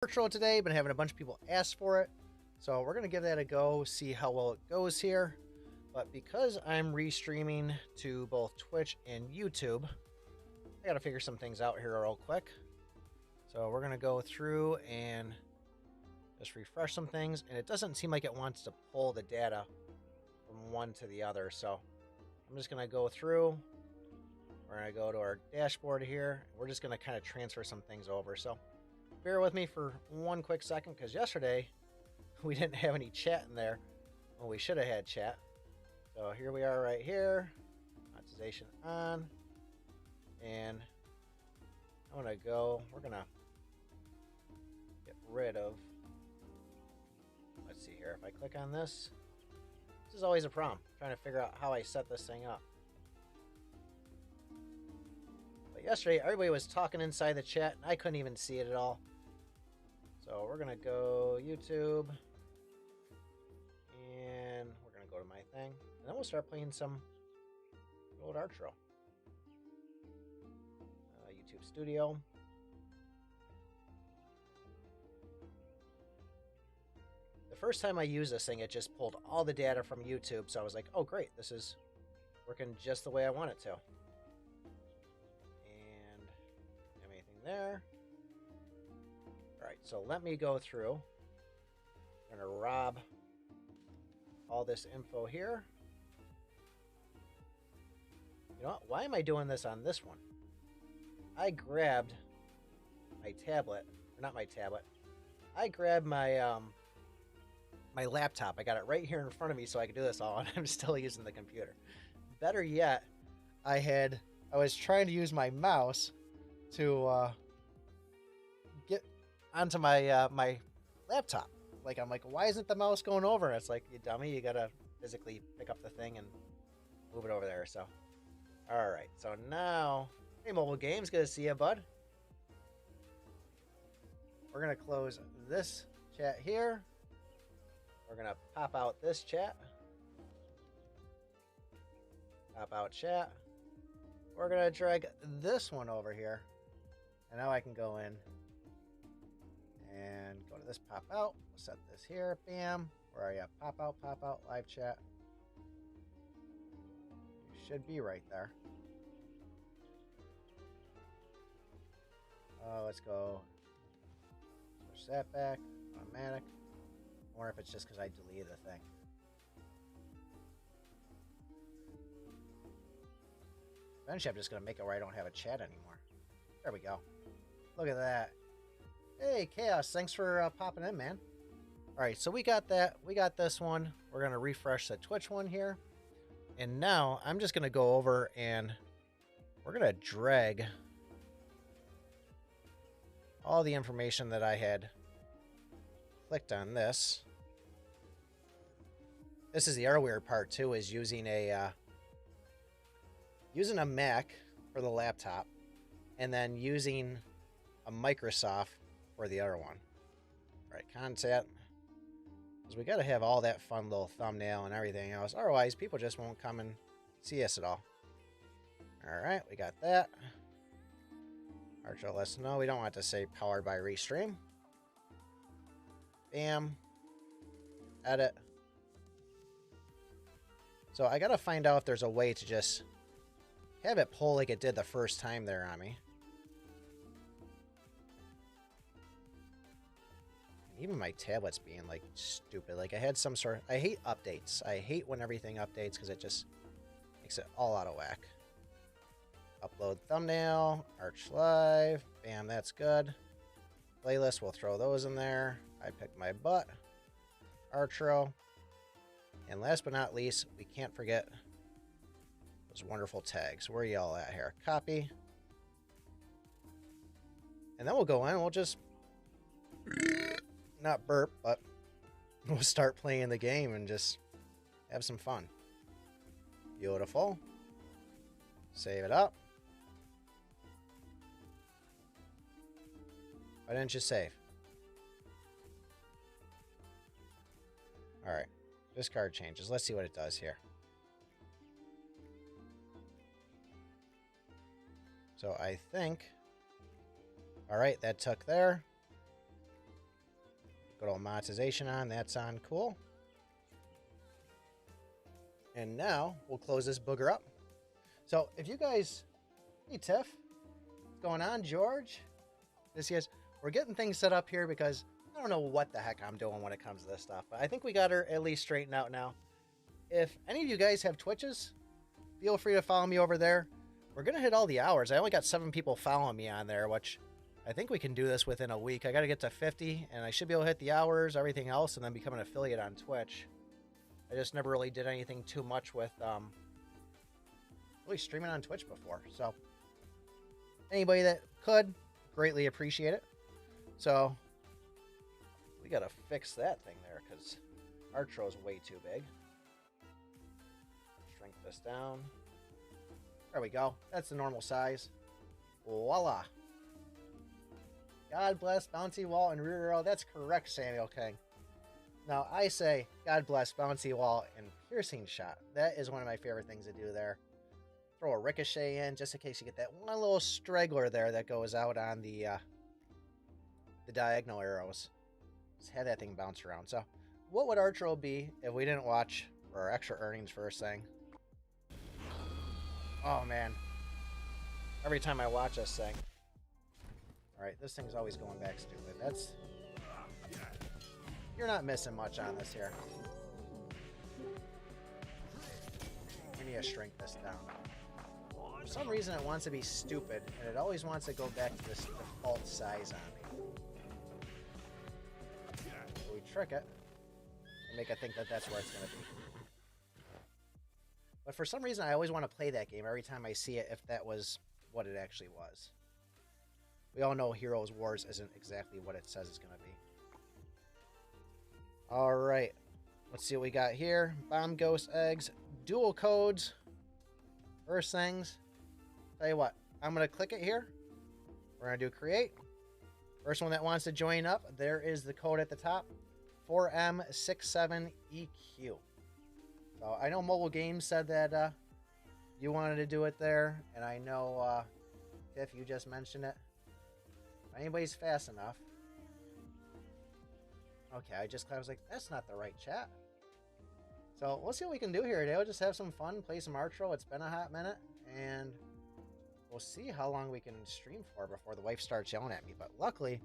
Archero today. Been having a bunch of people ask for it, so we're gonna give that a go, see how well it goes here. But because I'm restreaming to both Twitch and YouTube, I gotta figure some things out here real quick. So we're gonna go through and just refresh some things, and it doesn't seem like it wants to pull the data from one to the other. So I'm just gonna go through. We're gonna go to our dashboard here. We're just gonna kind of transfer some things over. So bear with me for one quick second, because yesterday we didn't have any chat in there when we should have had chat. So here we are right here, monetization on, and I'm gonna go, we're gonna get rid of, let's see here, if I click on this is always a problem, trying to figure out how I set this thing up. But yesterday everybody was talking inside the chat and I couldn't even see it at all. So we're gonna go YouTube, and we're gonna go to my thing, and then we'll start playing some old Archero. YouTube Studio. The first time I used this thing, it just pulled all the data from YouTube, so I was like, oh great, this is working just the way I want it to. And anything there. Alright, so let me go through. I'm going to rob all this info here. You know what? Why am I doing this on this one? I grabbed my tablet, or not my tablet. I grabbed my my laptop. I got it right here in front of me so I could do this all, and I'm still using the computer. Better yet, I was trying to use my mouse to get onto my my laptop. Like, I'm like, why isn't the mouse going over? And it's like, you dummy, you gotta physically pick up the thing and move it over there. So, all right. So now, hey, mobile games, good to see you, bud. We're gonna close this chat here. We're gonna pop out this chat. Pop out chat. We're gonna drag this one over here, and now I can go in and go to this pop out. Set this here. Bam. Where are you? Pop out, live chat. You should be right there. Let's go. Switch that back. Automatic. I wonder if it's just because I deleted the thing. Eventually, I'm just going to make it where I don't have a chat anymore. There we go. Look at that. Hey, Chaos. Thanks for popping in, man. All right, so we got that. We got this one. We're going to refresh the Twitch one here. And now I'm just going to go over and we're going to drag all the information that I had clicked on this. This is the other weird part too, is using a Mac for the laptop and then using a Microsoft for the other one. All right, content. Because we got to have all that fun little thumbnail and everything else. Otherwise, people just won't come and see us at all. All right, we got that. Archero Let, no, we don't want to say powered by Restream. Bam. Edit. So I got to find out if there's a way to just have it pull like it did the first time there on me. Even my tablet's being like stupid. Like, I had some sort of, I hate updates. I hate when everything updates because it just makes it all out of whack. Upload thumbnail, Arch Live. Bam, that's good. Playlist, we'll throw those in there. I pick my butt. Archero. And last but not least, we can't forget those wonderful tags. Where are y'all at here? Copy. And then we'll go in and we'll just not burp, but we'll start playing the game and just have some fun. Beautiful. Save it up. Why didn't you save? All right. Discard changes. Let's see what it does here. So I think, all right, that took there. Good old monetization on. That's on. Cool. And now we'll close this booger up. So if you guys... Hey, Tiff. What's going on, George? This is... We're getting things set up here because I don't know what the heck I'm doing when it comes to this stuff. But I think we got her at least straightened out now. If any of you guys have Twitches, feel free to follow me over there. We're going to hit all the hours. I only got 7 people following me on there, which I think we can do this within a week. I got to get to 50, and I should be able to hit the hours, everything else, and then become an affiliate on Twitch. I just never really did anything too much with really streaming on Twitch before. So anybody that could, greatly appreciate it. So we got to fix that thing there because Archero's way too big. Shrink this down. There we go. That's the normal size. Voila. God bless Bouncy Wall and Rear Arrow. That's correct, Samuel King. Now, I say, God bless Bouncy Wall and Piercing Shot. That is one of my favorite things to do there. Throw a ricochet in just in case you get that one little straggler there that goes out on the diagonal arrows. Just have that thing bounce around. So, what would Archero be if we didn't watch our extra earnings first thing? Oh, man. Every time I watch this thing. Alright, this thing's always going back stupid. That's... You're not missing much on this here. We need to shrink this down. For some reason it wants to be stupid, and it always wants to go back to this default size on me. So we trick it, and make it think that that's where it's going to be. But for some reason, I always want to play that game every time I see it, if that was what it actually was. We all know Heroes Wars isn't exactly what it says it's going to be. Alright, let's see what we got here. Bomb Ghost Eggs, dual codes. First things, tell you what, I'm going to click it here. We're going to do create. First one that wants to join up, there is the code at the top, 4M67EQ. So I know Mobile Games said that you wanted to do it there, and I know Tiff, you just mentioned it. If anybody's fast enough. Okay, I was like, that's not the right chat. So we'll see what we can do here today. We'll just have some fun, play some Archero. It's been a hot minute, and we'll see how long we can stream for before the wife starts yelling at me. But luckily,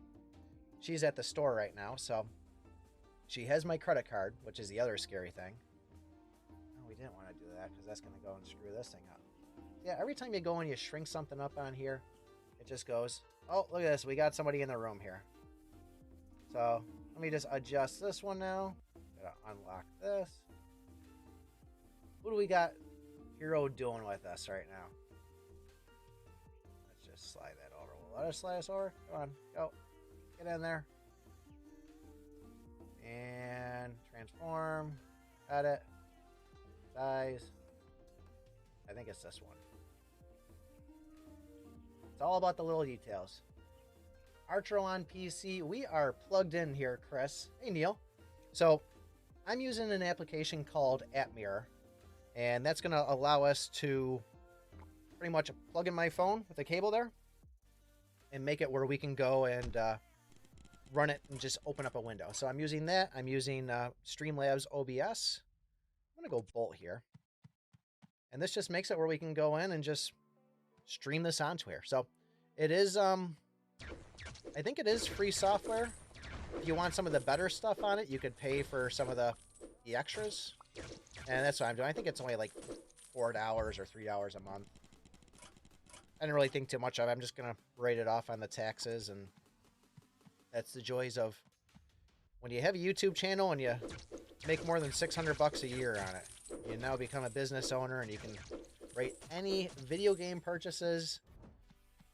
she's at the store right now, so she has my credit card, which is the other scary thing. We didn't want to do that because that's going to go and screw this thing up. Yeah, every time you go and you shrink something up on here, it just goes, oh, look at this. We got somebody in the room here. So let me just adjust this one now. Gotta unlock this. Who do we got Hero doing with us right now? Let's just slide that over. Will let us slide us over? Come on, go. Get in there. And transform. Got it. Size. I think it's this one. It's all about the little details. Archero on PC. We are plugged in here, Chris. Hey, Neil. So I'm using an application called AppMirror, and that's going to allow us to pretty much plug in my phone with a cable there and make it where we can go and run it and just open up a window. So I'm using that. I'm using Streamlabs OBS. I'm going to go Bolt here. And this just makes it where we can go in and just stream this onto here. So it is, I think it is free software. If you want some of the better stuff on it, you could pay for some of the extras. And that's what I'm doing. I think it's only like $4 or $3 a month. I didn't really think too much of it. I'm just going to write it off on the taxes. And that's the joys of when you have a YouTube channel and you make more than $600 a year on it. You now become a business owner and you can rate any video game purchases,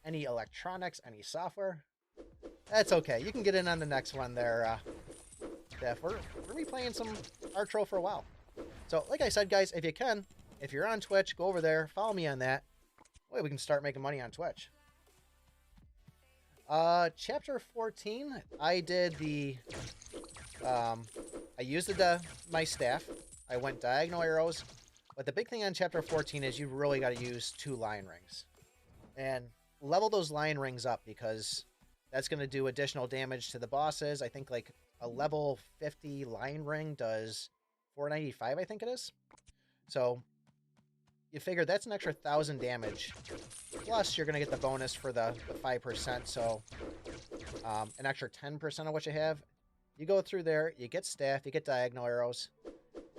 any electronics, any software. That's okay. You can get in on the next one there, Steph. We're going to be playing some Archero for a while. So, like I said, guys, if you can, if you're on Twitch, go over there, follow me on that. Wait, we can start making money on Twitch. Chapter 14, I did the, I used my staff. I went diagonal arrows. But the big thing on Chapter 14 is you really got to use 2 line rings. And level those line rings up because That's going to do additional damage to the bosses. I think like a level 50 lion ring does 495, I think it is. So you figure that's an extra 1,000 damage. Plus, you're going to get the bonus for the 5%, so an extra 10% of what you have. You go through there, you get staff, you get diagonal arrows.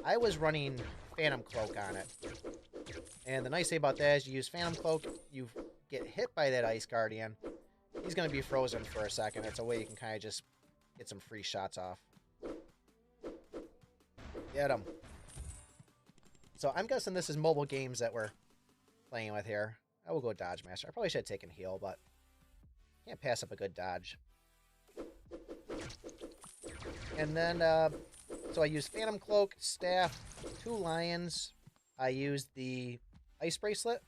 I was running Phantom Cloak on it. And the nice thing about that is you use Phantom Cloak, you get hit by that Ice Guardian. He's going to be frozen for a second. It's a way you can kind of just get some free shots off. Get him. So I'm guessing this is mobile games that we're playing with here. I will go Dodge Master. I probably should have taken heal, but can't pass up a good dodge. And then, so I used Phantom Cloak, Staff, 2 Lions. I used the Ice Bracelet.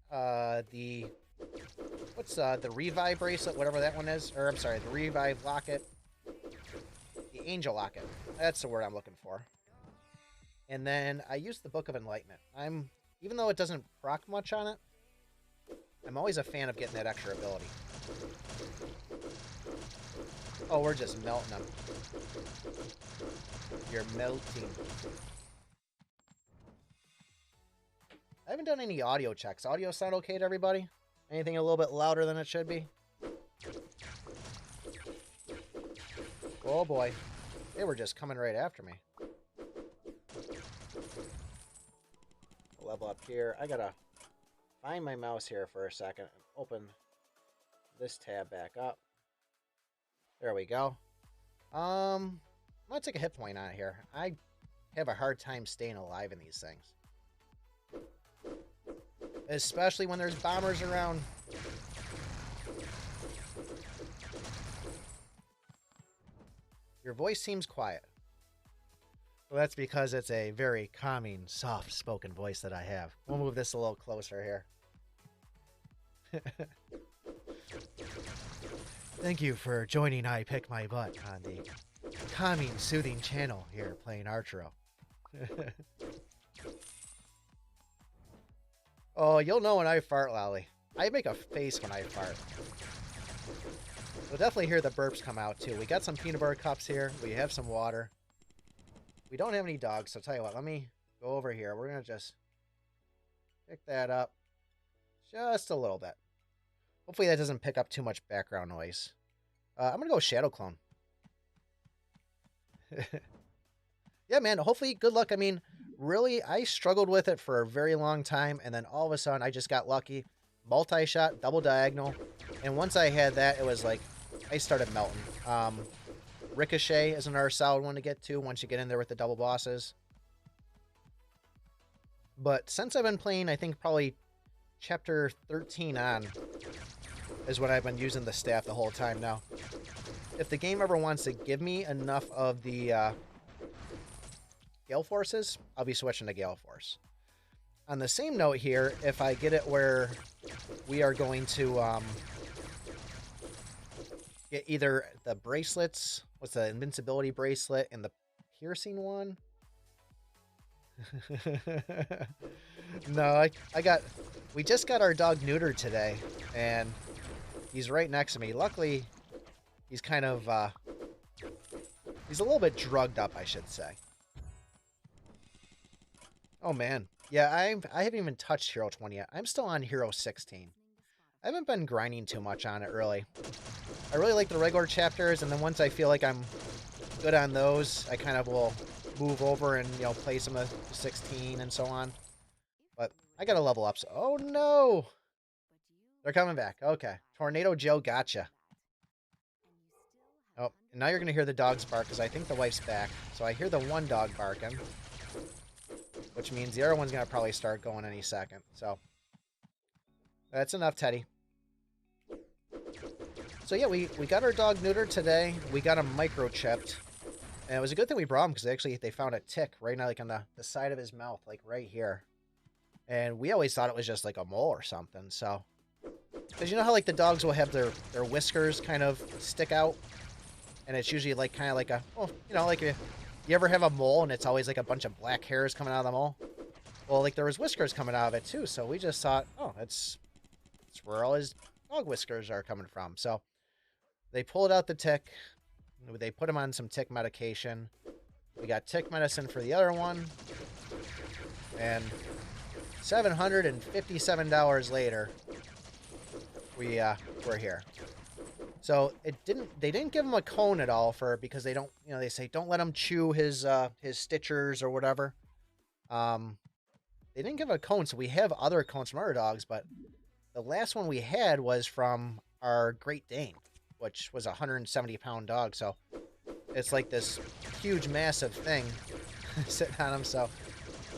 The Revive Bracelet, whatever that one is. Or, I'm sorry, the Revive Locket. The Angel Locket. That's the word I'm looking for. And then I used the Book of Enlightenment. Even though it doesn't proc much on it, I'm always a fan of getting that extra ability. Oh, we're just melting them. You're melting. I haven't done any audio checks. Audio sound okay to everybody? Anything a little bit louder than it should be? Oh boy. They were just coming right after me. Level up here. I gotta find my mouse here for a second and open this tab back up. There we go. I'm gonna take a hit point on it here. I have a hard time staying alive in these things. Especially when there's bombers around. Your voice seems quiet. Well, that's because it's a very calming, soft-spoken voice that I have. We'll move this a little closer here. Thank you for joining I Pick My Butt on the calming, soothing channel here playing Archero. Oh, you'll know when I fart, Lolly. I make a face when I fart. You'll definitely hear the burps come out, too. We got some peanut butter cups here. We have some water. We don't have any dogs, so I'll tell you what. Let me go over here. We're going to just pick that up just a little bit. Hopefully that doesn't pick up too much background noise. I'm going to go Shadow Clone. Yeah, man. Hopefully, good luck. I mean, really, I struggled with it for a very long time, and then all of a sudden, I just got lucky. Multi-shot, double diagonal, and once I had that, it was like, I started melting. Ricochet is another solid one to get to once you get in there with the double bosses. But since I've been playing, I think probably chapter 13 on is when I've been using the staff the whole time now. If the game ever wants to give me enough of the Gale Forces, I'll be switching to Gale Force. On the same note here, if I get it where we are going to get either the bracelets, what's the invincibility bracelet, and the piercing one? No, we just got our dog neutered today, and he's right next to me. Luckily, he's kind of, he's a little bit drugged up, I should say. Oh, man. Yeah, I haven't even touched Hero 20 yet. I'm still on Hero 16. I haven't been grinding too much on it, really. I really like the regular chapters, and then once I feel like I'm good on those, I kind of will move over and, you know, play some of the 16 and so on. But I gotta level up. So, oh, no! They're coming back. Okay. Tornado Joe gotcha. Oh, and now you're gonna hear the dogs bark, because I think the wife's back. So I hear the one dog barking, which means the other one's gonna probably start going any second. So that's enough, Teddy. So yeah, we got our dog neutered today. We got him microchipped. And it was a good thing we brought him, because actually they found a tick right now, like on the side of his mouth, like right here. And we always thought it was just like a mole or something, so. Because you know how like the dogs will have their whiskers kind of stick out? And it's usually like kind of like a, oh, you know, like you ever have a mole and it's always like a bunch of black hairs coming out of the mole? Well, like there was whiskers coming out of it too, so we just thought, oh, it's where all his dog whiskers are coming from. So They pulled out the tick. They put him on some tick medication. We got tick medicine for the other one. And $757 later, we're here. So they didn't give him a cone at all because they don't, they say don't let him chew his stitchers or whatever. They didn't give a cone, so we have other cones from other dogs, but the last one we had was from our Great Dane, which was a 170-pound dog. So it's like this huge, massive thing sitting on him. So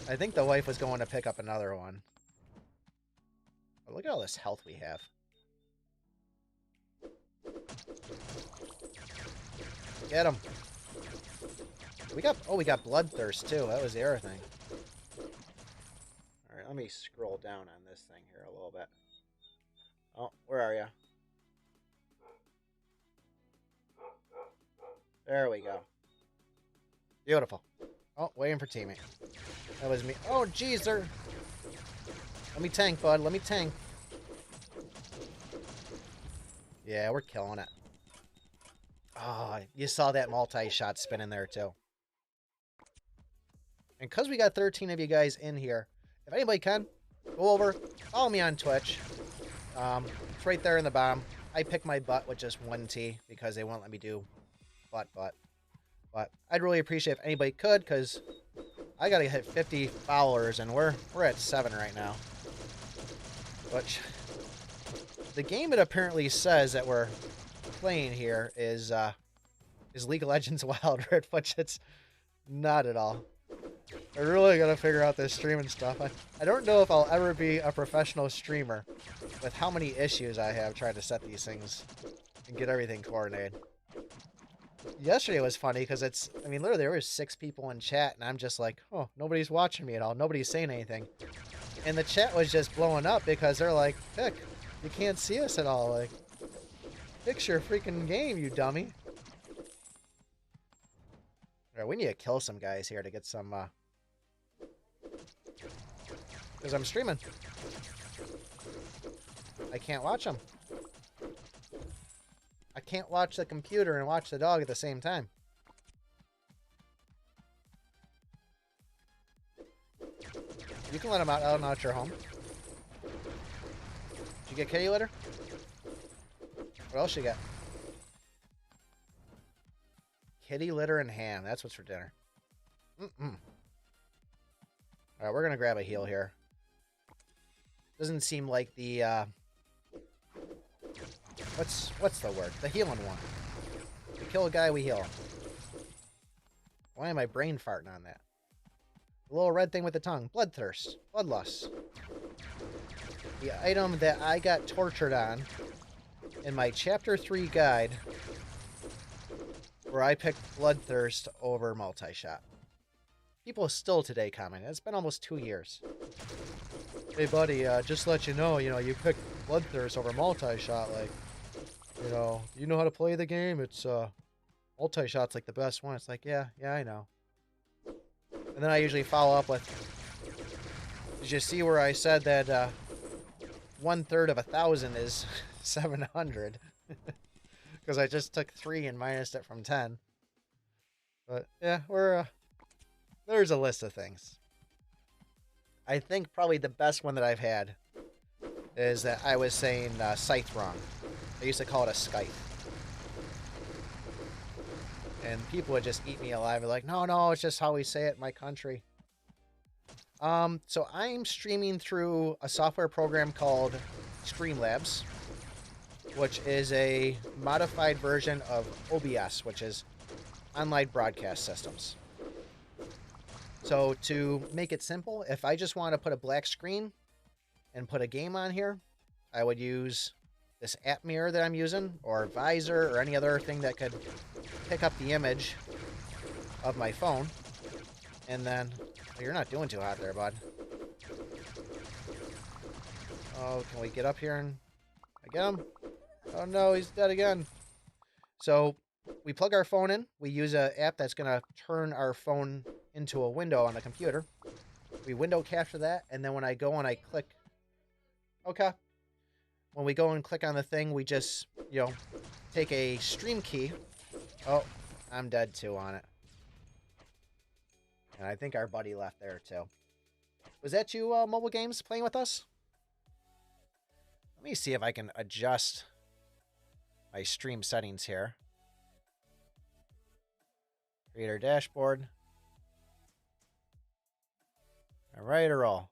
I think the wife was going to pick up another one. But look at all this health we have. Get him. We got bloodthirst too. That was the other thing. All right, let me scroll down on this thing here a little bit. Oh, where are you? There we go. Beautiful. Oh, waiting for teammate. That was me. Oh, jeez, they're... Let me tank, bud. Let me tank. Yeah, we're killing it. Oh, you saw that multi-shot spin in there, too. And because we got 13 of you guys in here, if anybody can, go over, follow me on Twitch. It's right there in the bottom. I pick my butt with just one T because they won't let me do butt. But I'd really appreciate if anybody could, because I gotta hit 50 followers and we're at 7 right now. Which the game it apparently says that we're playing here is League of Legends Wild Rift, which it's not at all. I really gotta figure out this streaming stuff. I don't know if I'll ever be a professional streamer with how many issues I have trying to set these things and get everything coordinated. Yesterday was funny because literally there were 6 people in chat and I'm just like, oh, nobody's watching me at all. Nobody's saying anything. And the chat was just blowing up because they're like, Pick, you can't see us at all. Like, fix your freaking game, you dummy. Alright, we need to kill some guys here to get some, because I'm streaming. I can't watch them. I can't watch the computer and watch the dog at the same time. You can let him out now at your home. Did you get kitty litter? What else you got? Kitty litter and ham. That's what's for dinner. Alright, we're going to grab a heal here. Doesn't seem like the, What's the word? The healing one. We kill a guy, we heal him. Why am I brain farting on that? The little red thing with the tongue. Bloodthirst. Bloodlust. The item that I got tortured on in my Chapter 3 guide, where I picked bloodthirst over multi-shot. People still today comment. It's been almost 2 years. Hey, buddy, just to let you know, you picked bloodthirst over multi-shot. Like, you know how to play the game. It's, multi-shot's like the best one. It's like, yeah, I know. And then I usually follow up with, did you see where I said that, 1/3 of 1,000 is 700? Because I just took 3 and minused it from 10. But, yeah, there's a list of things. I think probably the best one that I've had is that I was saying scythe wrong. I used to call it a scythe. And people would just eat me alive. They're like, no, it's just how we say it in my country. So I'm streaming through a software program called Streamlabs, which is a modified version of OBS, which is online broadcast systems. So to make it simple, if I just want to put a black screen and put a game on here, I would use this app mirror that I'm using, or visor, or any other thing that could pick up the image of my phone. And then, oh, you're not doing too hot there, bud. Oh, can we get up here and I get him? Oh no, he's dead again. So we plug our phone in. We use an app that's going to turn our phone into a window on the computer. We window capture that, and then when I go and I click, okay, when we go and click on the thing, we just, take a stream key. Oh, I'm dead too on it. And I think our buddy left there too. Was that you, Mobile Games, playing with us? Let me see if I can adjust my stream settings here. Creator dashboard. All right, or roll.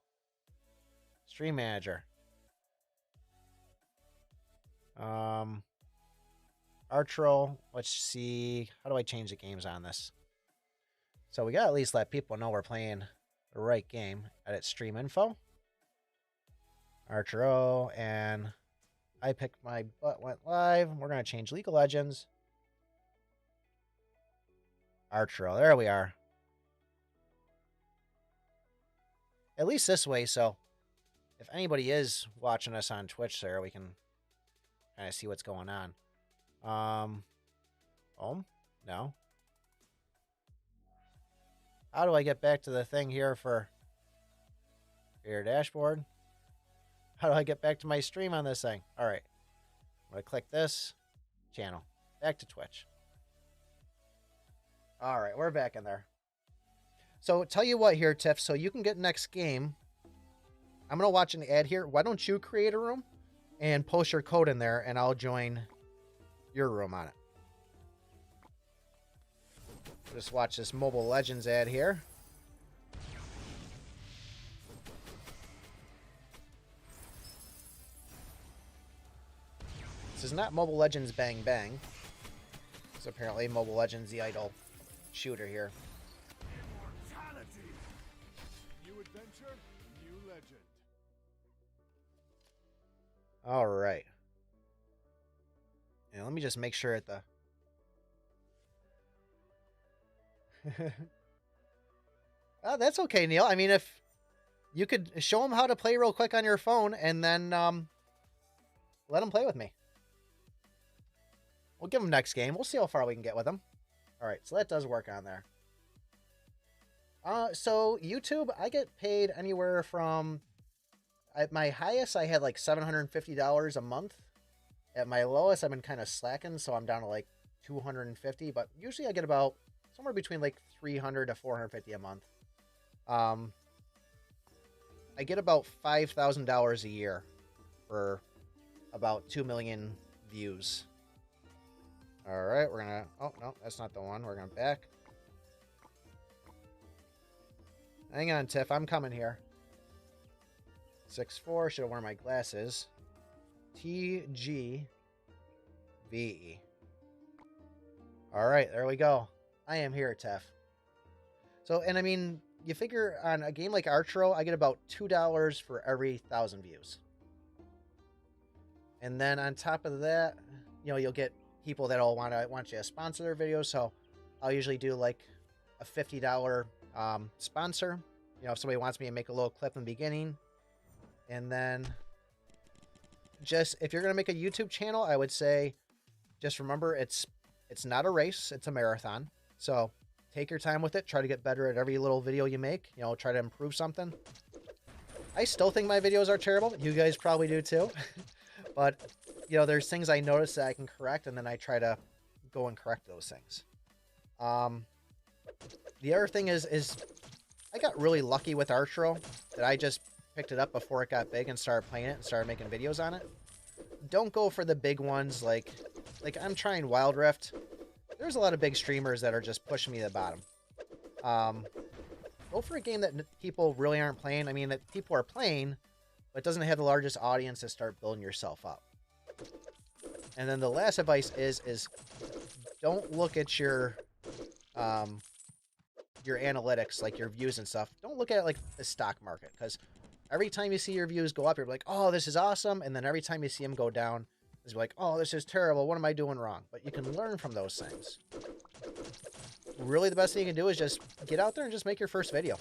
Stream manager. Archero. Let's see. How do I change the games on this? So we gotta at least let people know we're playing the right game. Edit stream info. Archero and iPICKmyBUTT went live. We're gonna change League of Legends. Archero. There we are. At least this way, so if anybody is watching us on Twitch there, we can kind of see what's going on. No. How do I get back to the thing here for your dashboard? How do I get back to my stream on this thing? All right. I'm going to click this channel. Back to Twitch. All right, we're back in there. So tell you what here, Tiff, so you can get next game. I'm going to watch an ad here. Why don't you create a room and post your code in there, and I'll join your room on it. Just watch this Mobile Legends ad here. This is not Mobile Legends Bang Bang. It's apparently Mobile Legends the idol shooter here. Immortality. New adventure, new legend. All right. And let me just make sure at the... Oh, that's okay, Neil. I mean, if you could show them how to play real quick on your phone and then let them play with me. We'll give them next game. We'll see how far we can get with them. All right, so that does work on there. So YouTube, I get paid anywhere from... At my highest, I had like $750 a month. At my lowest, I've been kind of slacking, so I'm down to like $250. But usually I get about somewhere between like $300 to $450 a month. I get about $5,000 a year for about 2 million views. All right, we're gonna... Oh, no, that's not the one. We're gonna back. Hang on, Tiff. I'm coming here. 6'4". Should have worn my glasses. TGVE. All right, there we go. I am here, Tiff. So, and I mean, you figure on a game like Archero, I get about $2 for every 1,000 views. And then on top of that, you'll get people that'll want you to sponsor their videos. So I'll usually do like a $50 sponsor. If somebody wants me to make a little clip in the beginning. And then just, if you're going to make a YouTube channel, I would say, just remember it's not a race, it's a marathon. So take your time with it. Try to get better at every little video you make. Try to improve something. I still think my videos are terrible. You guys probably do too. But, there's things I notice that I can correct, and then I try to go and correct those things. The other thing is I got really lucky with Archero that I just picked it up before it got big and started playing it and started making videos on it. Don't go for the big ones like I'm trying Wild Rift. There's a lot of big streamers that are just pushing me to the bottom. Go for a game that people really aren't playing. I mean, that people are playing, but doesn't have the largest audience to start building yourself up. And then the last advice is don't look at your analytics, like your views and stuff. Don't look at it like the stock market, because every time you see your views go up, you're like, oh, this is awesome. And then every time you see them go down, it's like, oh, this is terrible. What am I doing wrong? But you can learn from those things. Really, the best thing you can do is just get out there and just make your first video.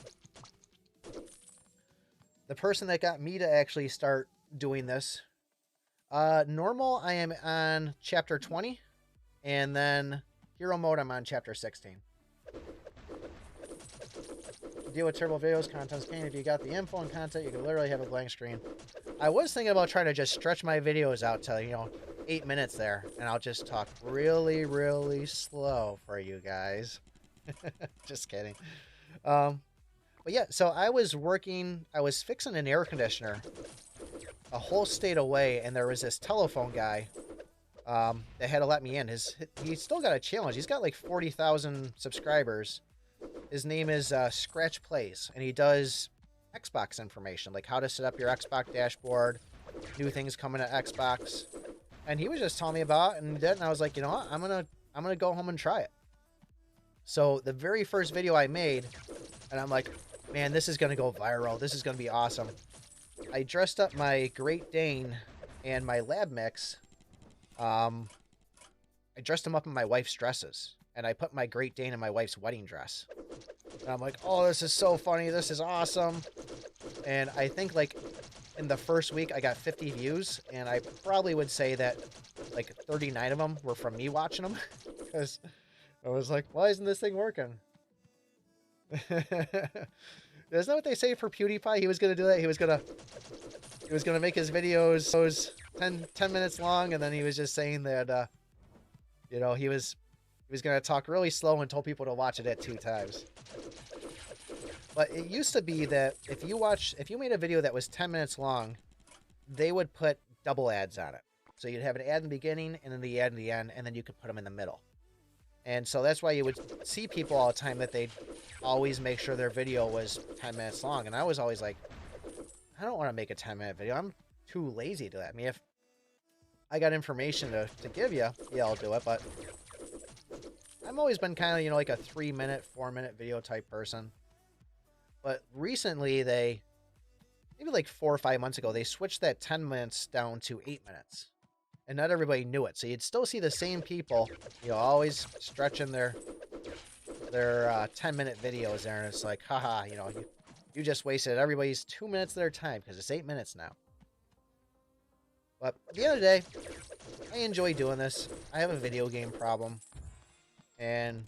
The person that got me to actually start doing this, normal, I am on chapter 20, and then hero mode, I'm on chapter 16. deal with terrible videos, content's pain. If you got the info and content, you can literally have a blank screen. I was thinking about trying to just stretch my videos out to, you know, 8 minutes there, and I'll just talk really, really slow for you guys. Just kidding. But yeah, so I was fixing an air conditioner a whole state away, and there was this telephone guy that had to let me in. He's still got a challenge. He's got like 40,000 subscribers. His name is Scratch Plays, and he does Xbox information, like how to set up your Xbox dashboard, new things coming to Xbox. And he was just telling me about it, and I was like, you know what, I'm gonna go home and try it. So the very first video I made, and I'm like, man, this is gonna go viral. This is gonna be awesome. I dressed up my Great Dane and my lab mix. I dressed him up in my wife's dresses, and I put my Great Dane in my wife's wedding dress. And I'm like, oh, this is so funny. This is awesome. And I think, like, in the first week, I got 50 views, and I probably would say that, like, 39 of them were from me watching them. Because I was like, why isn't this thing working? Isn't that what they say for PewDiePie? He was going to do that. He was going to make his videos 10 minutes long, and then he was just saying that, you know, he was going to talk really slow and told people to watch it at 2 times. But it used to be that if you made a video that was 10 minutes long, they would put double ads on it. So you'd have an ad in the beginning and then the ad in the end, and then you could put them in the middle. And so that's why you would see people all the time that they'd always make sure their video was 10 minutes long. And I was always like, I don't want to make a 10-minute video. I'm too lazy to do that. I mean, if I got information to give you, yeah, I'll do it. But I've always been kind of, you know, like a 3-minute, 4-minute video type person. But recently, maybe like 4 or 5 months ago, they switched that 10 minutes down to 8 minutes. And not everybody knew it. So you'd still see the same people, you know, always stretching their 10-minute videos there. And it's like, haha, you know, you just wasted everybody's 2 minutes of their time because it's 8 minutes now. But at the end of the day, I enjoy doing this. I have a video game problem. And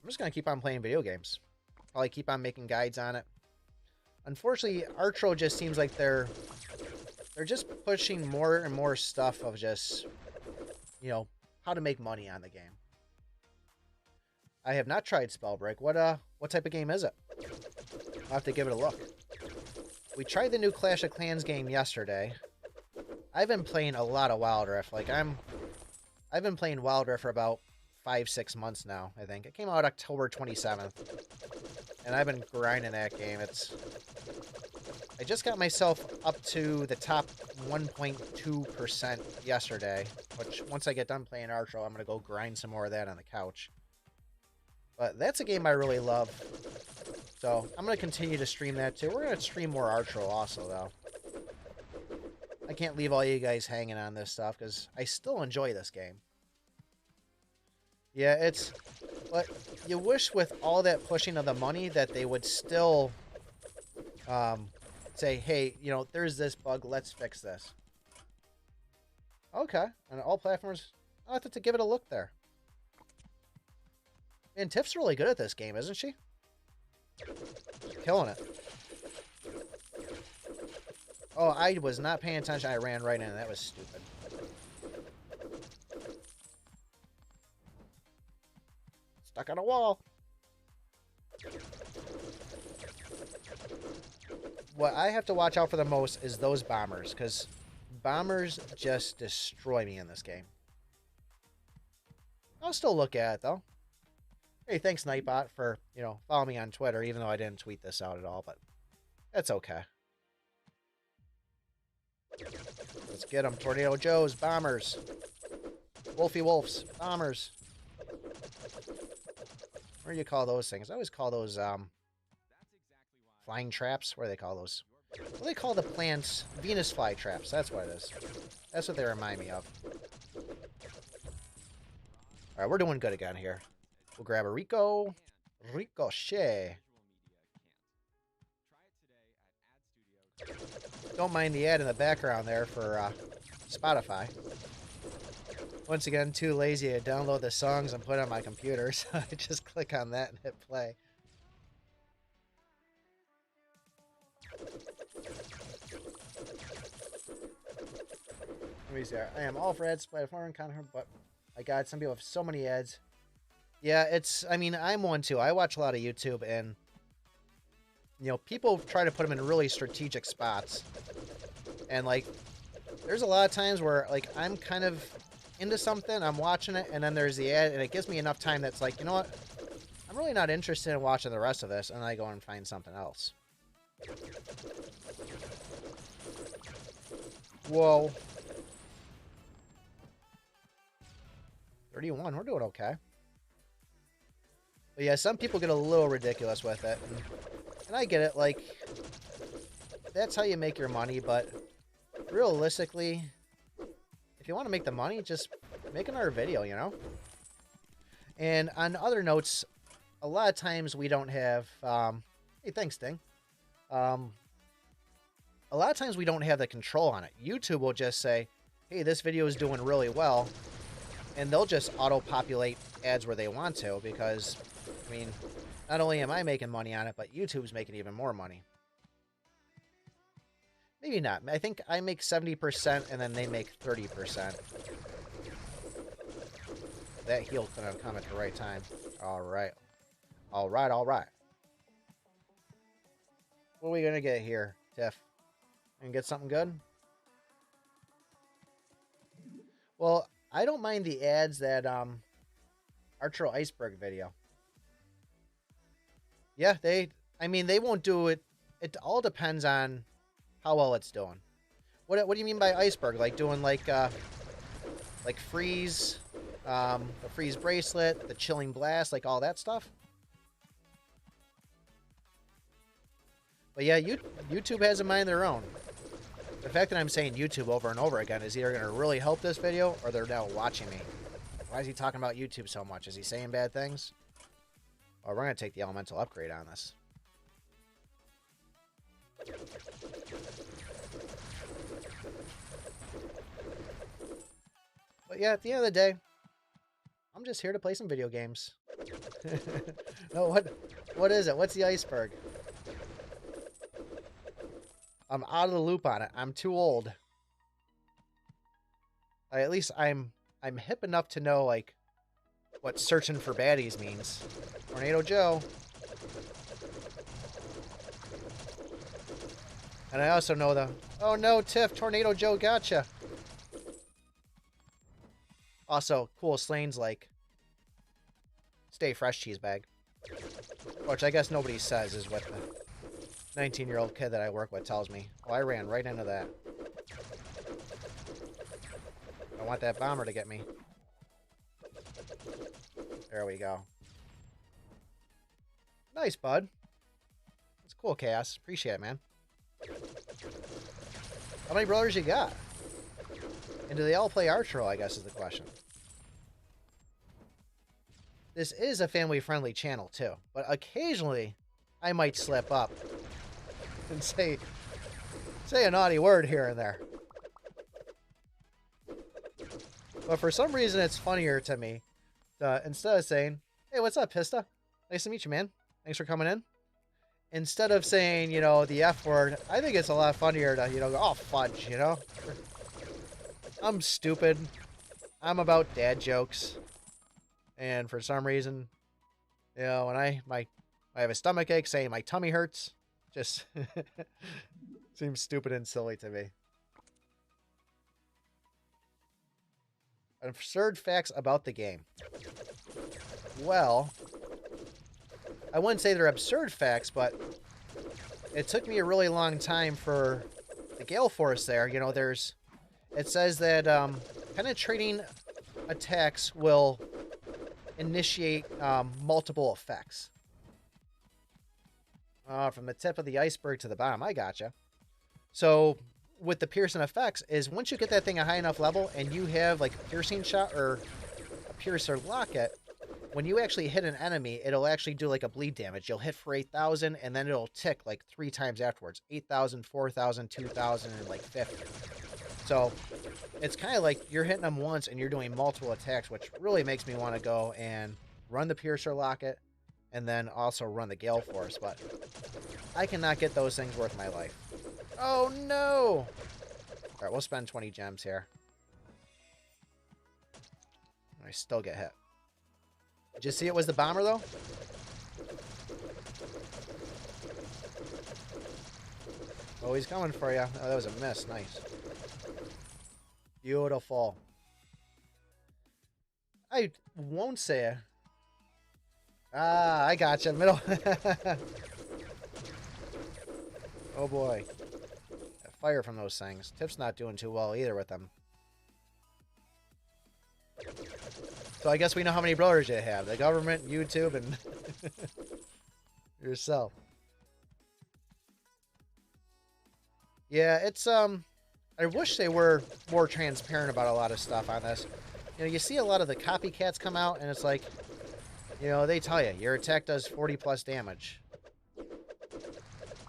I'm just going to keep on playing video games. Probably keep on making guides on it. Unfortunately, Archero just seems like they're just pushing more and more stuff of just, you know, how to make money on the game. I have not tried Spellbreak. What type of game is it? I'll have to give it a look. We tried the new Clash of Clans game yesterday. I've been playing a lot of Wild Rift. Like I've been playing Wild Rift for about 5-6 months now, I think. It came out October 27th. And I've been grinding that game. I just got myself up to the top 1.2% yesterday, which once I get done playing Archero, I'm going to go grind some more of that on the couch. But that's a game I really love. So I'm going to continue to stream that too. We're going to stream more Archero also, though. I can't leave all you guys hanging on this stuff because I still enjoy this game. Yeah, but you wish with all that pushing of the money that they would still say, hey, you know, there's this bug, let's fix this. Okay, on all platforms, I'll have to give it a look there. And Tiff's really good at this game, isn't she? Killing it. Oh, I was not paying attention. I ran right in. That was stupid. Stuck on a wall. What I have to watch out for the most is those bombers, because bombers just destroy me in this game. I'll still look at it, though. Hey, thanks, Nightbot, for, you know, following me on Twitter, even though I didn't tweet this out at all, but that's okay. Let's get them. Tornado Joes, bombers. Wolfie Wolves, bombers. What do you call those things? I always call those, flying traps. What do they call those? What do they call the plants? Venus fly traps. That's what it is. That's what they remind me of. Alright, we're doing good again here. We'll grab a Ricochet. Don't mind the ad in the background there for Spotify. Once again, too lazy to download the songs and put on my computer, so I just click on that and hit play. Let me see. I am all for ads, platform content, but my God, some people have so many ads. Yeah, I mean, I'm one too. I watch a lot of YouTube, and, people try to put them in really strategic spots. And, like, there's a lot of times where, like, I'm kind of into something, I'm watching it, and then there's the ad, and it gives me enough time that's like, you know what? I'm really not interested in watching the rest of this, and I go and find something else. Whoa. 31, we're doing okay. But yeah, some people get a little ridiculous with it. And I get it, like, that's how you make your money, but realistically, if you want to make the money, just make another video, you know? And on other notes, a lot of times we don't have, hey, thanks, Ding. A lot of times we don't have the control on it. YouTube will just say, hey, this video is doing really well, and they'll just auto-populate ads where they want to, because, I mean, not only am I making money on it, but YouTube's making even more money. Maybe not. I think I make 70%, and then they make 30%. That heal couldn't have come at the right time. All right. All right, all right. What are we going to get here, Tiff? And get something good? Well, I don't mind the ads that Archero Iceberg video. Yeah, they won't do it. It all depends on how well it's doing. What do you mean by iceberg? Like doing like freeze, the freeze bracelet, the chilling blast, like all that stuff? But yeah, YouTube has a mind of their own. The fact that I'm saying YouTube over and over again is either going to really help this video or they're now watching me. Why is he talking about YouTube so much? Is he saying bad things? Oh, we're going to take the elemental upgrade on this. But yeah, at the end of the day, I'm just here to play some video games. No, what is it? What's the iceberg? I'm out of the loop on it. I'm too old. At least I'm hip enough to know, like, what searching for baddies means. Tornado Joe. And I also know the... Oh no, Tiff, Tornado Joe gotcha. Also, cool Slane's like... Stay fresh cheese bag. Which I guess nobody says is what the 19-year-old kid that I work with tells me. Oh, I ran right into that. I want that bomber to get me. There we go. Nice, bud. That's cool, Chaos. Appreciate it, man. How many brothers you got? And do they all play Archero, I guess is the question. This is a family-friendly channel, too. But occasionally, I might slip up and say a naughty word here and there. But for some reason, it's funnier to me. Instead of saying, hey, what's up, Pista? Nice to meet you, man. Thanks for coming in. Instead of saying, you know, the F word, I think it's a lot funnier to, you know, go, oh, fudge, you know? I'm stupid. I'm about dad jokes. And for some reason, you know, when I have a stomach ache saying my tummy hurts, just seems stupid and silly to me. Absurd facts about the game. Well, I wouldn't say they're absurd facts, but it took me a really long time for the Gale Force there. You know, it says that penetrating attacks will initiate multiple effects. From the tip of the iceberg to the bottom. I gotcha. So with the piercing effects is once you get that thing a high enough level and you have like a piercing shot or a piercer locket, when you actually hit an enemy, it'll actually do like a bleed damage. You'll hit for 8,000 and then it'll tick like 3 times afterwards. 8,000, 4,000, 2,000, and like 50. So it's kind of like you're hitting them once and you're doing multiple attacks, which really makes me want to go and run the piercer locket and then also run the Gale Force. But I cannot get those things worth my life. Oh, no! All right, we'll spend 20 gems here. I still get hit. Did you see it was the bomber, though? Oh, he's coming for you. Oh, that was a miss. Nice. Beautiful. I won't say it. Ah, I gotcha. Middle. Oh, boy. That fire from those things. Tip's not doing too well either with them. So I guess we know how many brothers you have. The government, YouTube, and yourself. Yeah, it's, I wish they were more transparent about a lot of stuff on this. You know, you see a lot of the copycats come out, and it's like, you know, they tell you, your attack does 40 plus damage.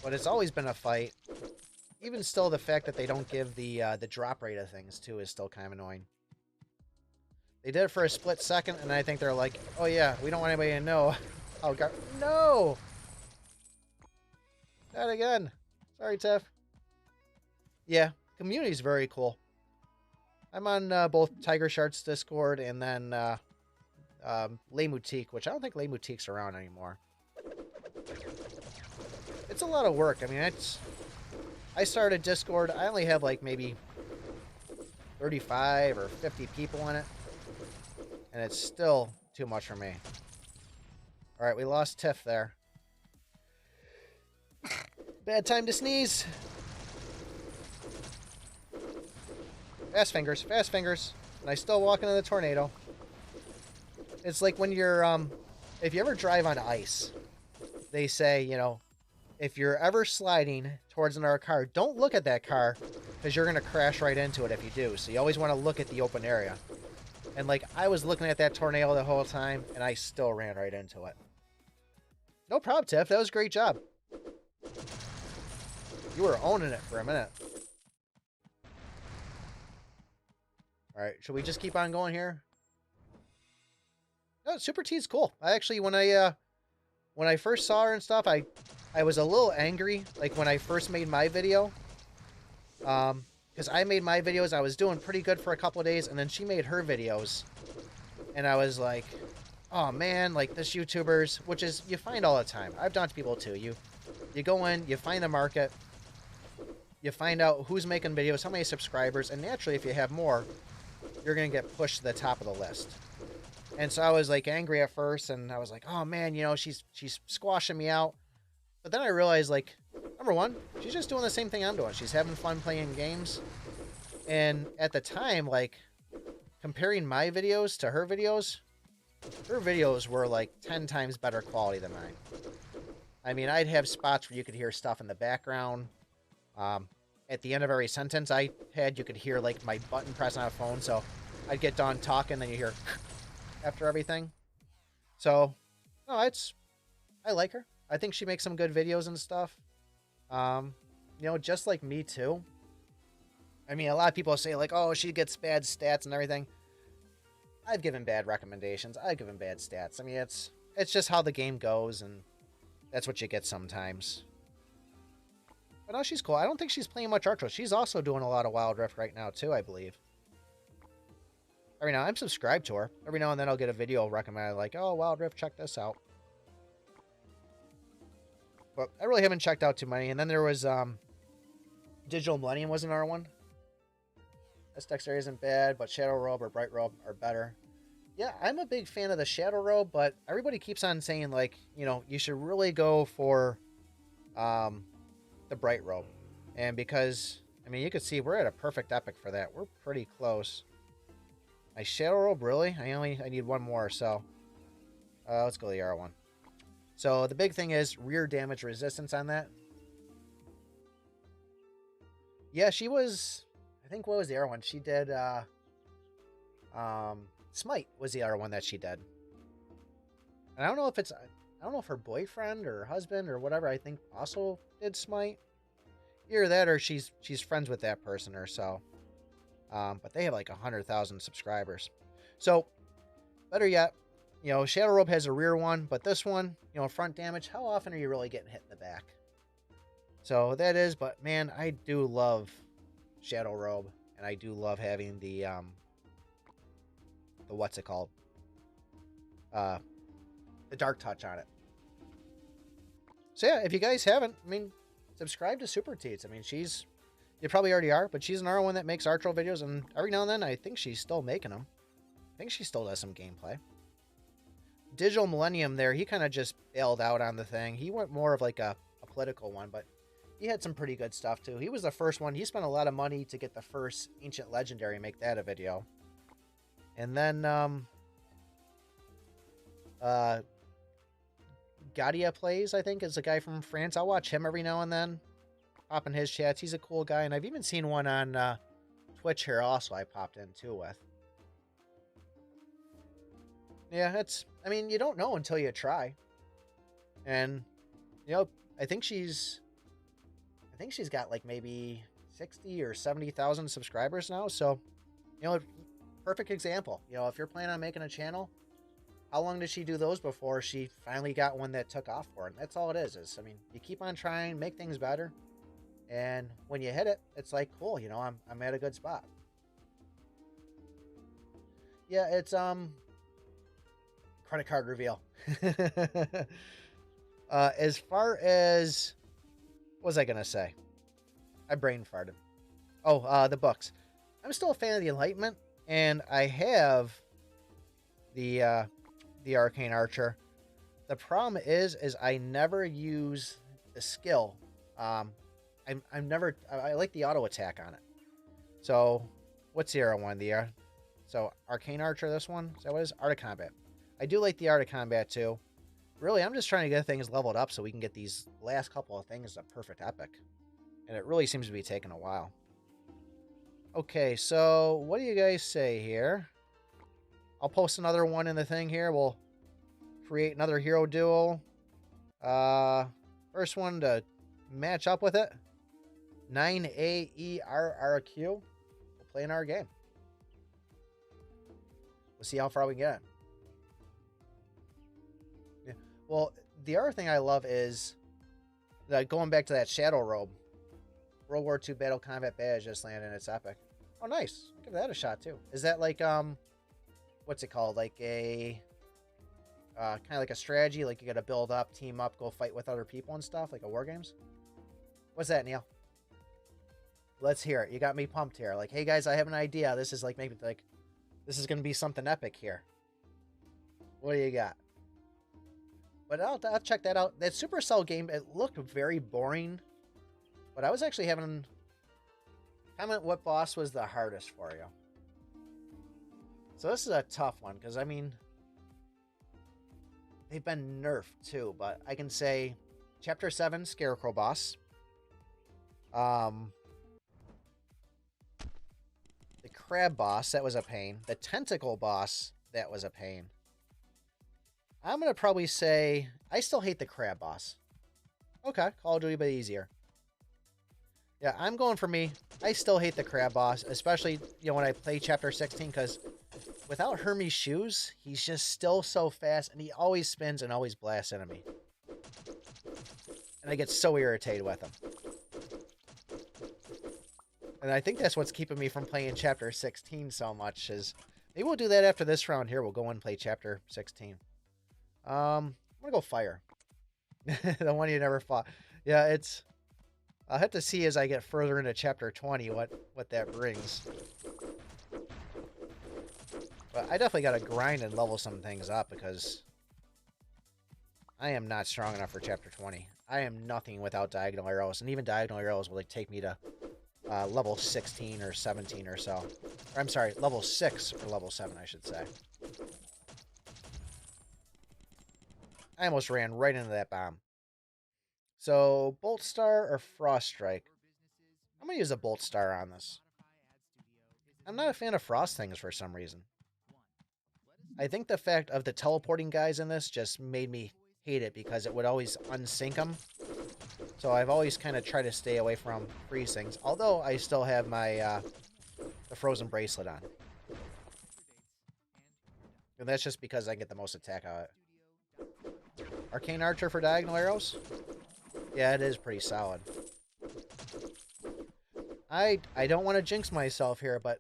But it's always been a fight. Even still, the fact that they don't give the drop rate of things, too, is still kind of annoying. They did it for a split second, and I think they're like, oh, yeah, we don't want anybody to know. Oh, God. No! Not again. Sorry, Tiff. Yeah, community's very cool. I'm on both Tiger Shark's Discord and then Les Moutiques, which I don't think Les Moutiques are around anymore. It's a lot of work. I mean, I started Discord. I only have like maybe 35 or 50 people in it. And it's still too much for me. Alright, we lost Tiff there. Bad time to sneeze. Fast fingers, fast fingers. And I still walk into the tornado. It's like when you're, if you ever drive on ice, they say, you know, if you're ever sliding towards another car, don't look at that car because you're going to crash right into it if you do. So you always want to look at the open area. And like, I was looking at that tornado the whole time and I still ran right into it. No problem, Tiff. That was a great job. You were owning it for a minute. Alright, should we just keep on going here? No, Super T's cool. I actually, when I first saw her and stuff, I was a little angry, like when I first made my video. Because I made my videos, I was doing pretty good for a couple of days, and then she made her videos. And I was like, oh man, like this YouTubers, which is, you find all the time. I've done it to people too. You go in, you find the market, you find out who's making videos, how many subscribers, and naturally if you have more, you're going to get pushed to the top of the list. And so I was like angry at first, and I was like, oh man, you know, she's squashing me out. But then I realized, like, number one, she's just doing the same thing I'm doing. She's having fun playing games. And at the time, like, comparing my videos to her videos were like 10 times better quality than mine. I mean, I'd have spots where you could hear stuff in the background. At the end of every sentence I had, you could hear, like, my button press on a phone. So I'd get done talking, then you hear after everything. So, no, I like her. I think she makes some good videos and stuff. You know, just like me too. I mean, a lot of people say like, oh, she gets bad stats and everything. I've given bad recommendations. I've given bad stats. I mean, it's just how the game goes, and that's what you get sometimes. But no, she's cool. I don't think she's playing much Archero. She's also doing a lot of Wild Rift right now too, I believe. Every now I'm subscribed to her. Every now and then I'll get a video recommended like, oh, Wild Rift, check this out. But I really haven't checked out too many. And then there was Digital Millennium was another one. This dexterity isn't bad, but Shadow Robe or Bright Robe are better. Yeah, I'm a big fan of the Shadow Robe, but everybody keeps on saying, like, you know, you should really go for the Bright Robe. And because, I mean, you can see we're at a perfect epic for that. We're pretty close. My Shadow Robe, really? I need one more, so let's go the other one. So the big thing is rear damage resistance on that. Yeah, she was, I think, what was the other one? She did, Smite was the other one that she did. And I don't know if her boyfriend or husband or whatever, I think also did Smite. Either that or she's friends with that person or so. But they have like 100,000 subscribers. So, better yet, you know, Shadow Robe has a rear one, but this one, you know, front damage, how often are you really getting hit in the back? So that is, but man, I do love Shadow Robe, and I do love having the what's it called? The dark touch on it. So yeah, if you guys haven't, I mean, subscribe to Super Teats. I mean, you probably already are, but she's another one that makes Archero videos, and every now and then I think she's still making them. I think she still does some gameplay. Digital Millennium there, he kind of just bailed out on the thing. He went more of like a political one, but he had some pretty good stuff too. He was the first one. He spent a lot of money to get the first Ancient Legendary and make that a video. And then Gadia Plays, I think, is a guy from France. I'll watch him every now and then. Pop in his chats. He's a cool guy. And I've even seen one on Twitch here also I popped in too with. Yeah, I mean, you don't know until you try. And, you know, I think she's got like maybe 60 or 70,000 subscribers now. So, you know, perfect example. You know, if you're planning on making a channel, how long did she do those before she finally got one that took off for her? And that's all it is. I mean, you keep on trying, make things better. And when you hit it, it's like, cool, you know, I'm at a good spot. Yeah, it's, credit card reveal. As far as, what was I going to say? I brain farted. Oh, the books. I'm still a fan of the Enlightenment, and I have the Arcane Archer. The problem is I never use the skill. I like the auto attack on it. So, what's the other one? So Arcane Archer, this one? Is that what it is? Art of Combat. I do like the Art of Combat too. Really, I'm just trying to get things leveled up so we can get these last couple of things a perfect epic. And it really seems to be taking a while. Okay, so what do you guys say here? I'll post another one in the thing here. We'll create another hero duel. First one to match up with it. 9AERRQ. We'll play in our game. We'll see how far we get. Yeah. Well, the other thing I love is that going back to that Shadow Robe. World War II Battle Combat Badge just landed and it's epic. Oh, nice. I'll give that a shot too. Is that like, what's it called? Like a, kind of like a strategy? Like you got to build up, team up, go fight with other people and stuff? Like a War Games? What's that, Neil? Let's hear it. You got me pumped here. Like, hey guys, I have an idea. This is like, maybe like, this is going to be something epic here. What do you got? But I'll check that out. That Supercell game, it looked very boring. But I was actually having... Comment what boss was the hardest for you. So this is a tough one, because, I mean... They've been nerfed, too. But I can say... Chapter 7, Scarecrow boss. The Crab boss, that was a pain. The Tentacle boss, that was a pain. I'm going to probably say... I still hate the Crab boss. Okay, Call of Duty, but easier. Yeah, I'm going for me. I still hate the Crab boss, especially, you know, when I play Chapter 16, because without Hermes' shoes, he's just still so fast, and he always spins and always blasts enemy. And I get so irritated with him. And I think that's what's keeping me from playing Chapter 16 so much, is maybe we'll do that after this round here. We'll go and play Chapter 16. I'm going to go Fire. The one you never fought. Yeah, it's... I'll have to see as I get further into Chapter 20 what that brings. But I definitely got to grind and level some things up because I am not strong enough for Chapter 20. I am nothing without diagonal arrows, and even diagonal arrows will like take me to level 16 or 17 or so. Or, I'm sorry, level 6 or level 7, I should say. I almost ran right into that bomb. So, Bolt Star or Frost Strike? I'm going to use a Bolt Star on this. I'm not a fan of Frost things for some reason. I think the fact of the teleporting guys in this just made me hate it because it would always unsync them. So I've always kind of tried to stay away from freeze things. Although I still have my the Frozen Bracelet on. And that's just because I get the most attack out of it. Arcane Archer for diagonal arrows? Yeah, it is pretty solid. I don't want to jinx myself here, but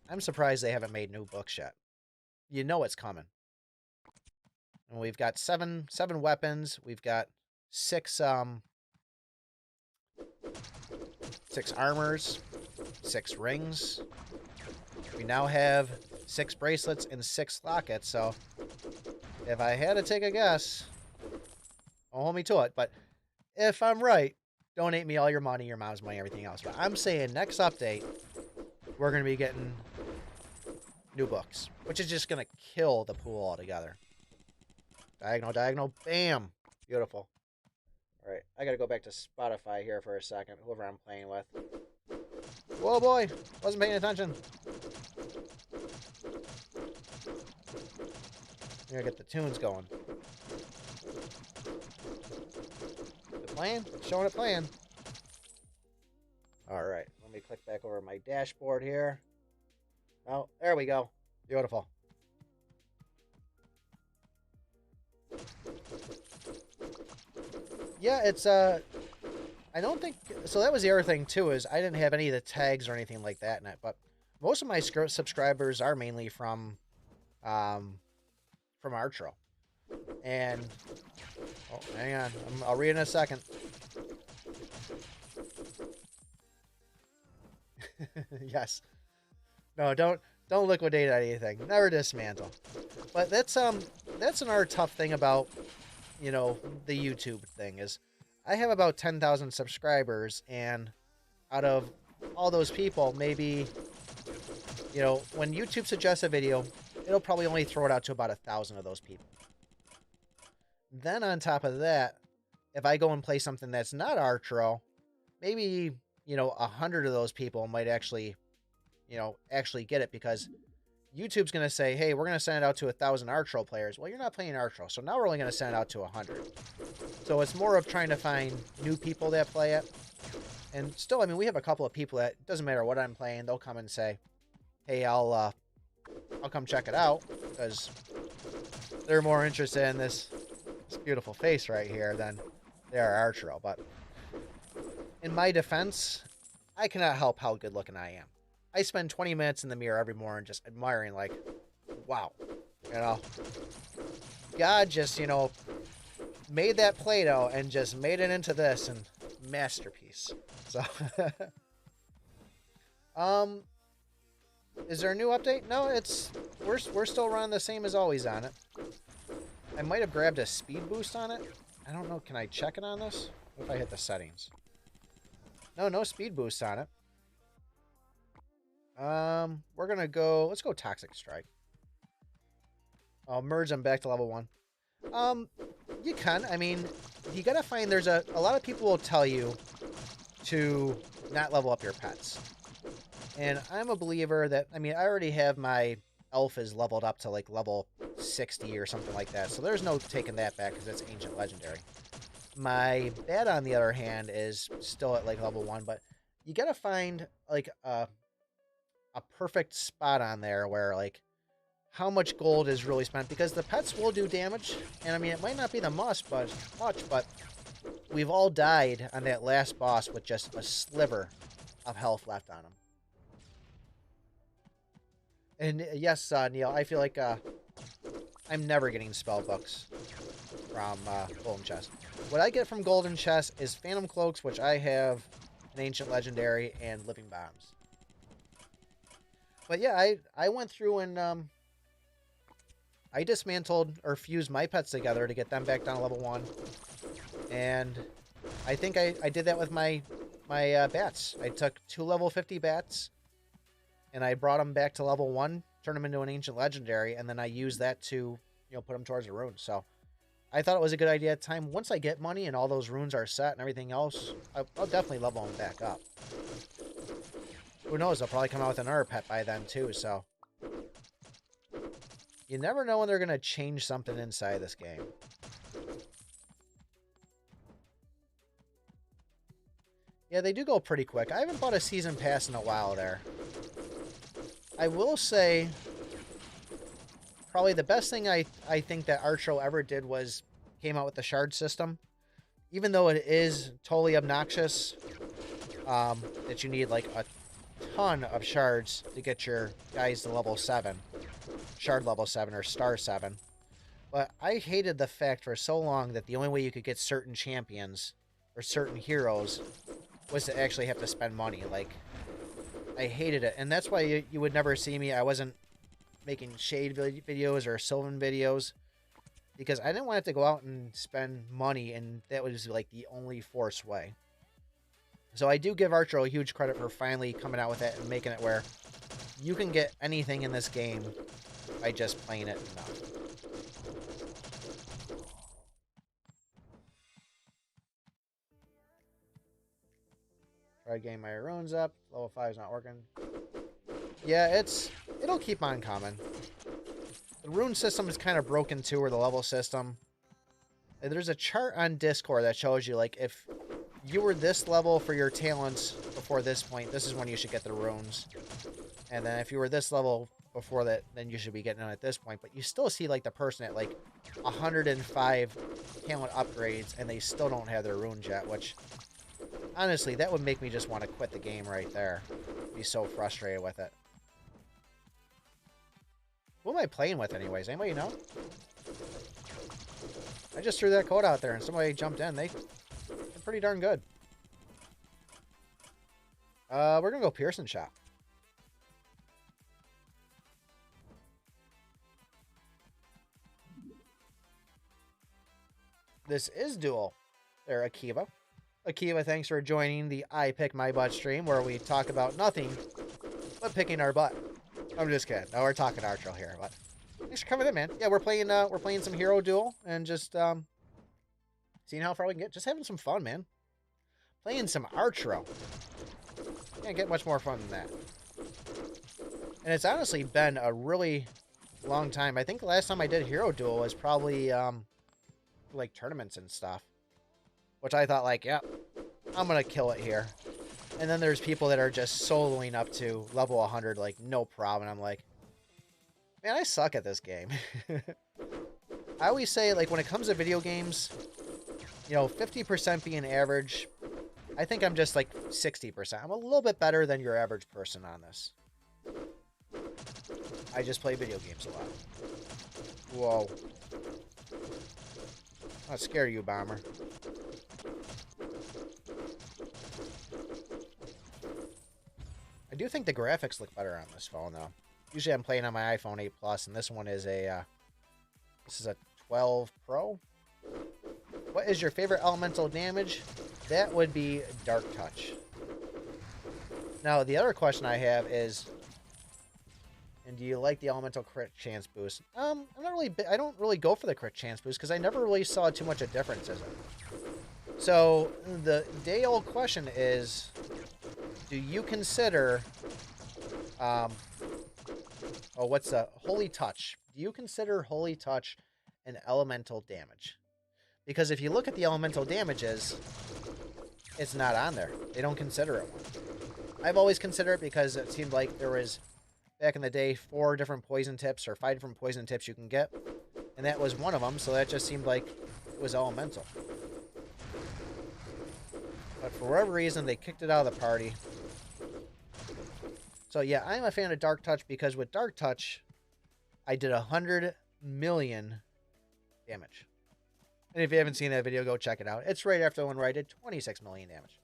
I'm surprised they haven't made new books yet. you know it's coming. And we've got seven weapons. We've got six armors, 6 rings. We now have 6 bracelets and 6 lockets. So if I had to take a guess, don't hold me to it, but if I'm right, donate me all your money, your mom's money, everything else. But I'm saying next update, we're going to be getting new books, which is just going to kill the pool altogether. Diagonal, diagonal, bam. Beautiful. All right, I got to go back to Spotify here for a second, whoever I'm playing with. Whoa, boy. Wasn't paying attention. Here, get the tunes going. The playing? Showing it playing. All right, let me click back over my dashboard here. Oh, there we go. Beautiful. Yeah, it's I don't think so. That was the other thing too, is I didn't have any of the tags or anything like that in it, but most of my subscribers are mainly from Archero. And oh, hang on, I'll read in a second. Yes. No, don't liquidate anything. Never dismantle. But that's another tough thing about, you know, the YouTube thing is I have about 10,000 subscribers, and out of all those people, maybe, you know, when YouTube suggests a video, it'll probably only throw it out to about 1,000 of those people. Then on top of that, if I go and play something that's not Archero, maybe, you know, 100 of those people might actually, you know, get it, because YouTube's going to say, hey, we're going to send it out to 1,000 Archero players. Well, you're not playing Archero, so now we're only going to send it out to 100. So it's more of trying to find new people that play it. And still, I mean, we have a couple of people that, it doesn't matter what I'm playing, they'll come and say, hey, I'll come check it out, because they're more interested in this beautiful face right here than they are Archero. But in my defense, I cannot help how good looking I am. I spend 20 minutes in the mirror every morning just admiring, like, wow, you know, God just, you know, made that Play-Doh and just made it into this, and masterpiece. So is there a new update? No, we're still running the same as always on it. I might have grabbed a speed boost on it. I don't know. Can I check it on this? What if I hit the settings? No speed boost on it. We're gonna go. Let's go Toxic Strike. I'll merge them back to level 1. You can. I mean, you gotta find. There's a lot of people will tell you to not level up your pets, and I'm a believer that. I mean, I already have my elf is leveled up to like level 60 or something like that, so there's no taking that back because it's ancient legendary. My bat, on the other hand, is still at like level 1, but you gotta find like a perfect spot on there where like how much gold is really spent, because the pets will do damage, and I mean it might not be the much, but we've all died on that last boss with just a sliver of health left on them. And yes, Neil, I feel like I'm never getting spell books from Golden Chest. What I get from Golden Chest is Phantom Cloaks, which I have an Ancient Legendary, and Living Bombs. But yeah, I went through and I dismantled or fused my pets together to get them back down to level 1. And I think I did that with my bats. I took 2 level 50 bats, and I brought them back to level 1, turned them into an Ancient Legendary, and then I used that to, you know, put them towards the runes. So I thought it was a good idea at the time. Once I get money and all those runes are set and everything else, I'll definitely level them back up. Who knows? They'll probably come out with another pet by then too, so you never know when they're going to change something inside this game. Yeah, they do go pretty quick. I haven't bought a season pass in a while there. I will say, probably the best thing I think that Archero ever did was came out with the shard system. Even though it is totally obnoxious, that you need like a ton of shards to get your guys to level 7. shard level 7 or star 7. But I hated the fact for so long that the only way you could get certain champions or certain heroes was to actually have to spend money. Like, I hated it. And that's why you would never see me. I wasn't making shade videos or Sylvan videos, because I didn't want to have to go out and spend money, and that was like the only forced way. So I do give Archero a huge credit for finally coming out with it and making it where you can get anything in this game by just playing it enough. Try getting my runes up. Level 5 is not working. Yeah, it'll keep on coming. The rune system is kind of broken too, or the level system. And there's a chart on Discord that shows you, like, if you were this level for your talents before this point, this is when you should get the runes. And then if you were this level before that, then you should be getting them at this point. But you still see, like, the person at, like, 105 talent upgrades, and they still don't have their runes yet, which, honestly, that would make me just want to quit the game right there. Be so frustrated with it. Who am I playing with anyways? Anybody know? I just threw that code out there and somebody jumped in. They're pretty darn good. We're going to go Pearson shop. This is dual. There, Akiva. Akiva, thanks for joining the I Pick My Butt stream, where we talk about nothing but picking our butt. I'm just kidding. No, we're talking Archero here, but thanks for coming in, man. Yeah, we're playing some hero duel and just seeing how far we can get. Just having some fun, man. Playing some Archero. Can't get much more fun than that. And it's honestly been a really long time. I think the last time I did hero duel was probably like tournaments and stuff, which I thought, like, yeah, I'm gonna kill it here. And then there's people that are just soloing up to level 100, like, no problem. I'm like, man, I suck at this game. I always say, like, when it comes to video games, you know, 50% being average, I think I'm just, like, 60%. I'm a little bit better than your average person on this. I just play video games a lot. Whoa. I'll scare you, Bomber. I do think the graphics look better on this phone, though. Usually I'm playing on my iPhone 8 Plus, and this one is a, this is a 12 Pro. What is your favorite elemental damage? That would be Dark Touch. Now, the other question I have is, and do you like the elemental crit chance boost? I'm not really, I don't really go for the crit chance boost, because I never really saw too much of a difference, is it? So, the day-old question is, do you consider, what's the Holy Touch? Do you consider Holy Touch an elemental damage? Because if you look at the elemental damages, it's not on there. They don't consider it one. I've always considered it because it seemed like there was, back in the day, 4 different poison tips or 5 different poison tips you can get. And that was one of them, so that just seemed like it was elemental. But for whatever reason, they kicked it out of the party. So yeah, I'm a fan of Dark Touch because with Dark Touch, I did 100 million damage. And if you haven't seen that video, go check it out. It's right after the one where I did 26 million damage.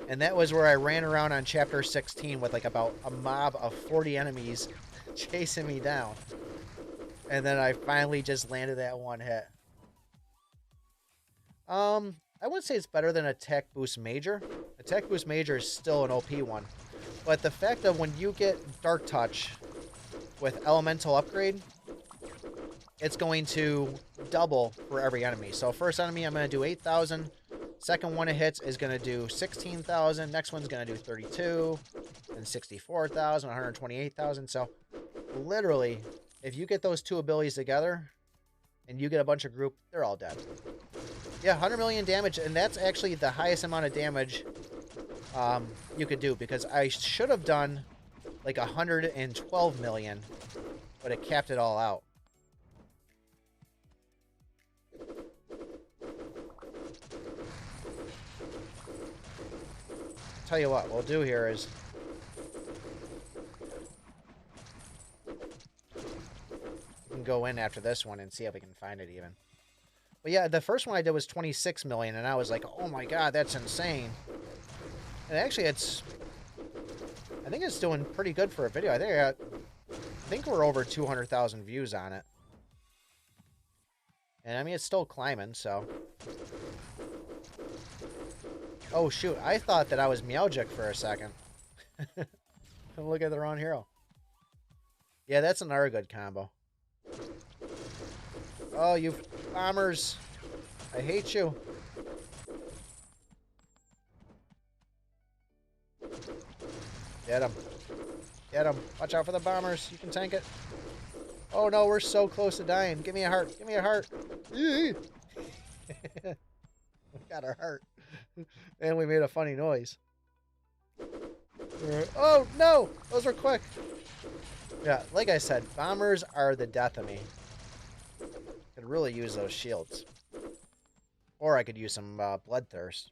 And that was where I ran around on chapter 16 with like about a mob of 40 enemies chasing me down. And then I finally just landed that one hit. I wouldn't say it's better than Attack Boost Major. Attack Boost Major is still an OP one. But the fact of when you get Dark Touch with Elemental Upgrade, it's going to double for every enemy. So first enemy, I'm going to do 8,000. Second one it hits is going to do 16,000. Next one's going to do 32. And 64,000, 128,000. So literally, if you get those two abilities together and you get a bunch of group, they're all dead. Yeah, 100 million damage, and that's actually the highest amount of damage you could do, because I should have done like 112 million, but it capped it all out. Tell you what we'll do here is go in after this one and see if we can find it even. But yeah, the first one I did was 26 million, and I was like, oh my god, that's insane. And actually, I think it's doing pretty good for a video. I think we're over 200,000 views on it. And I mean, it's still climbing, so. Oh shoot, I thought that I was Meowjic for a second. Look at the wrong hero. Yeah, that's another good combo. Oh, you bombers. I hate you. Get him. Get him. Watch out for the bombers. You can tank it. Oh no, we're so close to dying. Give me a heart. Give me a heart. We got our heart. And we made a funny noise. Oh no! Those were quick. Yeah, like I said, bombers are the death of me. Could really use those shields. Or I could use some bloodthirst.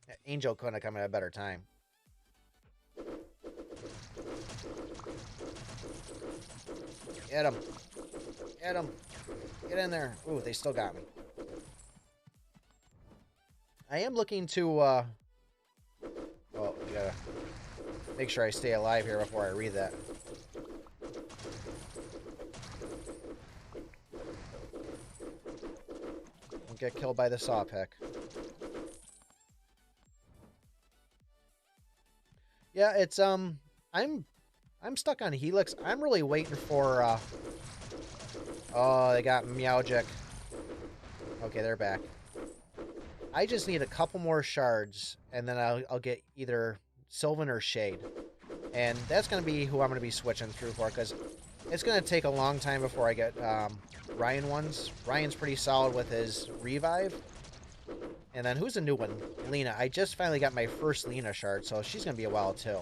Yeah, Angel couldn't have come at a better time. Get him. Get him. Get in there. Ooh, they still got me. I am looking to, oh, we gotta make sure I stay alive here before I read that. Don't get killed by the saw pick. Yeah, it's, I'm stuck on Helix. I'm really waiting for, oh, they got Meowjic. Okay, they're back. I just need a couple more shards, and then I'll get either Sylvan or Shade. And that's going to be who I'm going to be switching through for, because it's going to take a long time before I get Ryan ones. Ryan's pretty solid with his revive. And then who's the new one? Lena. I just finally got my first Lena shard, so she's going to be a while too.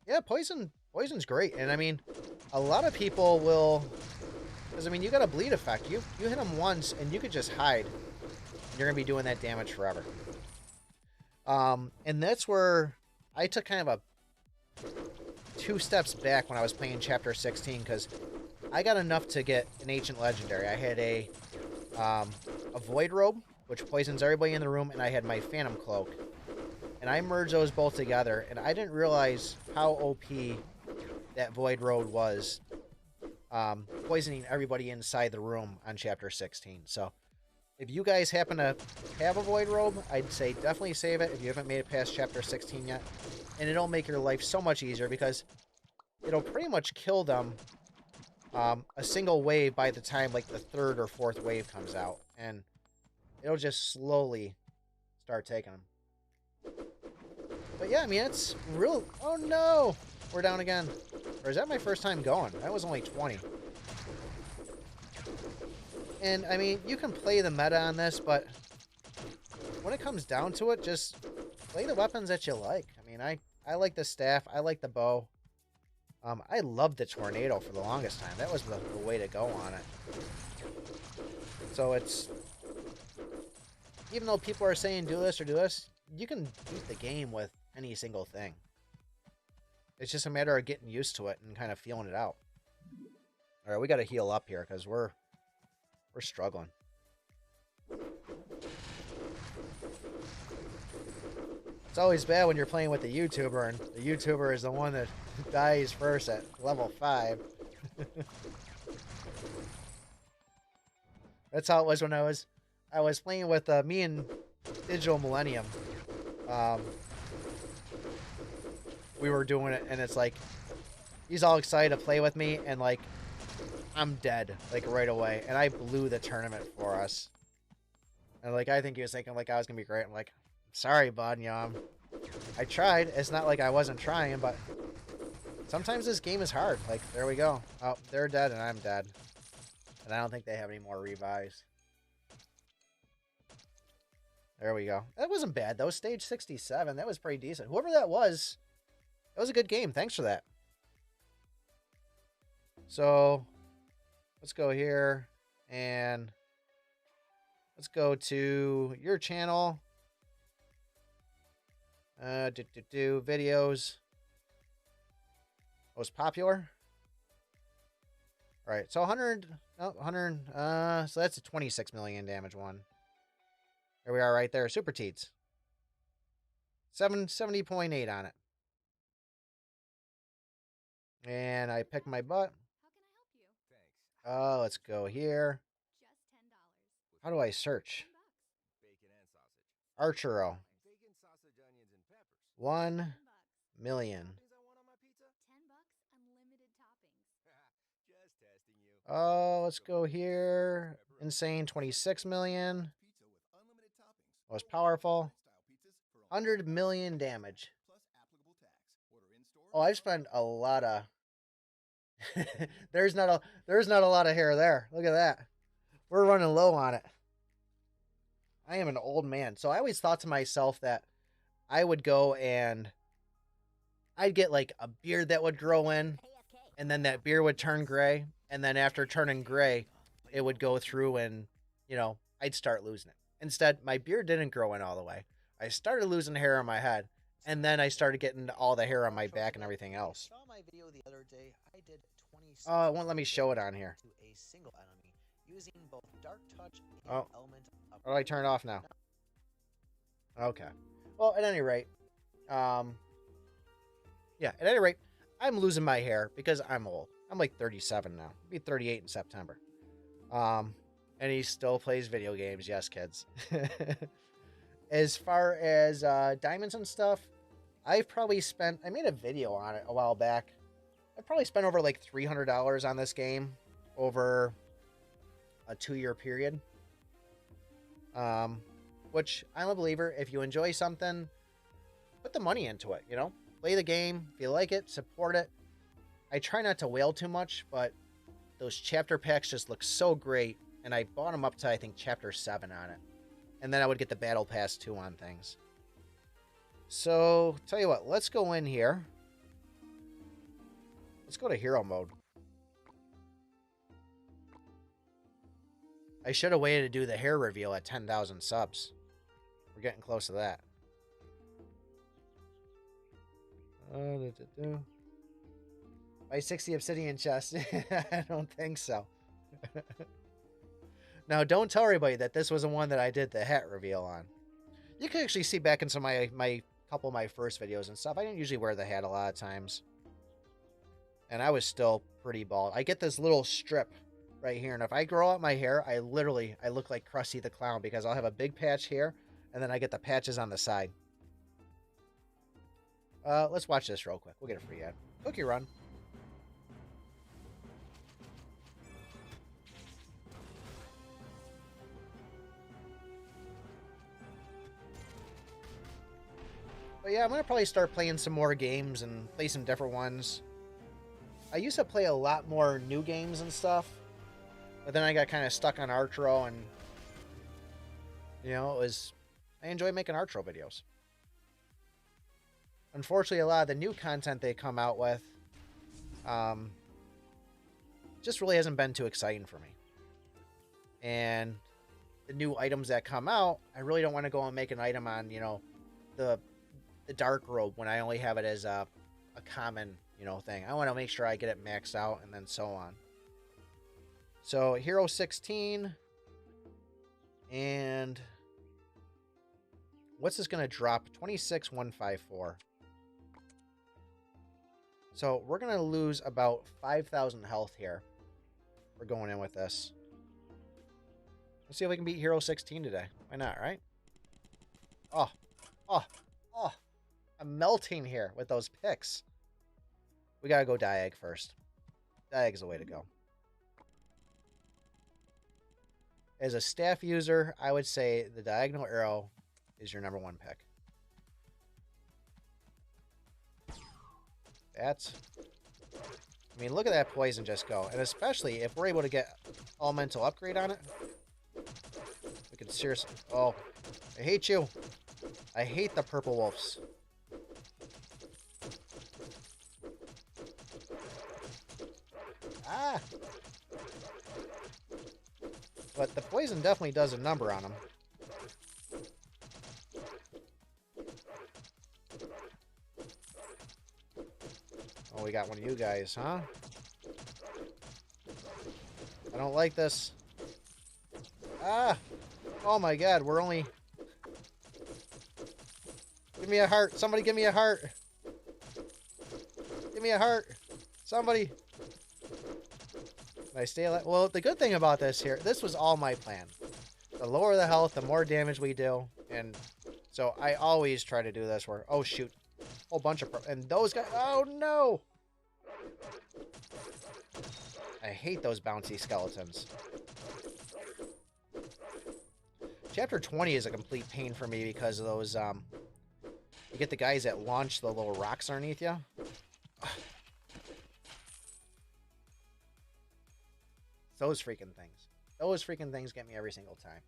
Yeah, Poison's great. And I mean, a lot of people will... Because, I mean, you got a bleed effect. You hit him once, and you could just hide. And you're going to be doing that damage forever. And that's where I took kind of a 2 steps back when I was playing Chapter 16, because I got enough to get an Ancient Legendary. I had a Void Robe, which poisons everybody in the room, and I had my Phantom Cloak. And I merged those both together, and I didn't realize how OP that Void Robe was. Poisoning everybody inside the room on Chapter 16. So, if you guys happen to have a Void Robe, I'd say definitely save it if you haven't made it past Chapter 16 yet. And it'll make your life so much easier, because it'll pretty much kill them a single wave by the time, like, the 3rd or 4th wave comes out. And it'll just slowly start taking them. But yeah, I mean, it's real... Oh no! We're down again. Or is that my first time going? That was only 20. And, I mean, you can play the meta on this, but when it comes down to it, just play the weapons that you like. I mean, I like the staff. I like the bow. I loved the tornado for the longest time. That was the way to go on it. So it's... Even though people are saying do this or do this, you can beat the game with any single thing. It's just a matter of getting used to it and kind of feeling it out. All right, we got to heal up here because we're struggling. It's always bad when you're playing with the YouTuber and the YouTuber is the one that dies first at level 5. That's how it was when I was playing with me and Digital Millennium. We were doing it, and it's like, he's all excited to play with me, and like, I'm dead, like, right away, and I blew the tournament for us. And like, I think he was thinking like I was gonna be great. I'm like, sorry, bud, you know, I tried. It's not like I wasn't trying, but sometimes this game is hard. Like, there we go. Oh, they're dead, and I'm dead. And I don't think they have any more revives. There we go. That wasn't bad, though. Stage 67. That was pretty decent. Whoever that was a good game. Thanks for that. So, let's go here. And let's go to your channel. Videos. Most popular. All right, so 100, oh, 100, so that's a 26 million damage one. There we are right there. Super Teats. 70.8 on it. And I pick my butt. Oh, let's go here. How do I search? Archero. 1 million. Oh, let's go here. Insane 26 million. Most powerful. 100 million damage. Oh, I've spent a lot of there's not a lot of hair there. Look at that. We're running low on it. I am an old man. So I always thought to myself that I would go and I'd get like a beard that would grow in, and then that beard would turn gray, and then after turning gray, it would go through and, I'd start losing it. Instead, my beard didn't grow in all the way. I started losing hair on my head, and then I started getting all the hair on my back and everything else. Saw my video the other day. I did 26 Oh, it won't let me show it on here. to a single enemy using both dark touch and Oh. element of How do I turn it off now? Okay. Well, at any rate, I'm losing my hair because I'm old. I'm like 37 now. I'll be 38 in September. And he still plays video games. Yes, kids. As far as diamonds and stuff, I made a video on it a while back. I probably spent over like $300 on this game over a 2-year period. Which I'm a believer, if you enjoy something, put the money into it, Play the game. If you like it, support it. I try not to wail too much, but those chapter packs just look so great, and I bought them up to, I think, chapter 7 on it. And then I would get the battle pass too on things. So, tell you what, let's go in here. Let's go to hero mode. I should have waited to do the hair reveal at 10,000 subs. We're getting close to that. My 60 obsidian chest. I don't think so. Now, don't tell everybody that this was the one that I did the hat reveal on. You can actually see back in some of my couple of my first videos and stuff. I didn't usually wear the hat a lot of times. And I was still pretty bald. I get this little strip right here. And if I grow out my hair, I look like Krusty the Clown because I'll have a big patch here. And then I get the patches on the side. Let's watch this real quick. We'll get a free ad. Cookie run. But yeah, I'm going to probably start playing some more games and play some different ones. I used to play a lot more new games and stuff. But then I got kind of stuck on Archero and, I enjoy making Archero videos. Unfortunately, a lot of the new content they come out with just really hasn't been too exciting for me. And the new items that come out, I really don't want to go and make an item on, the dark robe when I only have it as a common, thing. I want to make sure I get it maxed out and then so on. So, Hero 16. And what's this going to drop? 26,154. So, we're going to lose about 5,000 health here. We're going in with this. Let's see if we can beat Hero 16 today. Why not, right? Oh. I'm melting here with those picks. We got to go Diag first. Diag is the way to go. As a staff user, I would say the Diagonal Arrow is your #1 pick. Look at that poison just go. And especially if we're able to get Elemental Upgrade on it. We could seriously... Oh, I hate you. I hate the purple wolves. Ah! But the poison definitely does a number on them. Oh, we got one of you guys, huh? I don't like this. Ah! Oh my god, we're only... Give me a heart. Somebody give me a heart. Give me a heart. Somebody. Can I stay alive? Well, the good thing about this here, this was all my plan. The lower the health, the more damage we do. And so I always try to do this where, oh shoot, whole bunch of, and those guys, oh no. I hate those bouncy skeletons. Chapter 20 is a complete pain for me because of those, you get the guys that launch the little rocks underneath you. Those freaking things. Those freaking things get me every single time.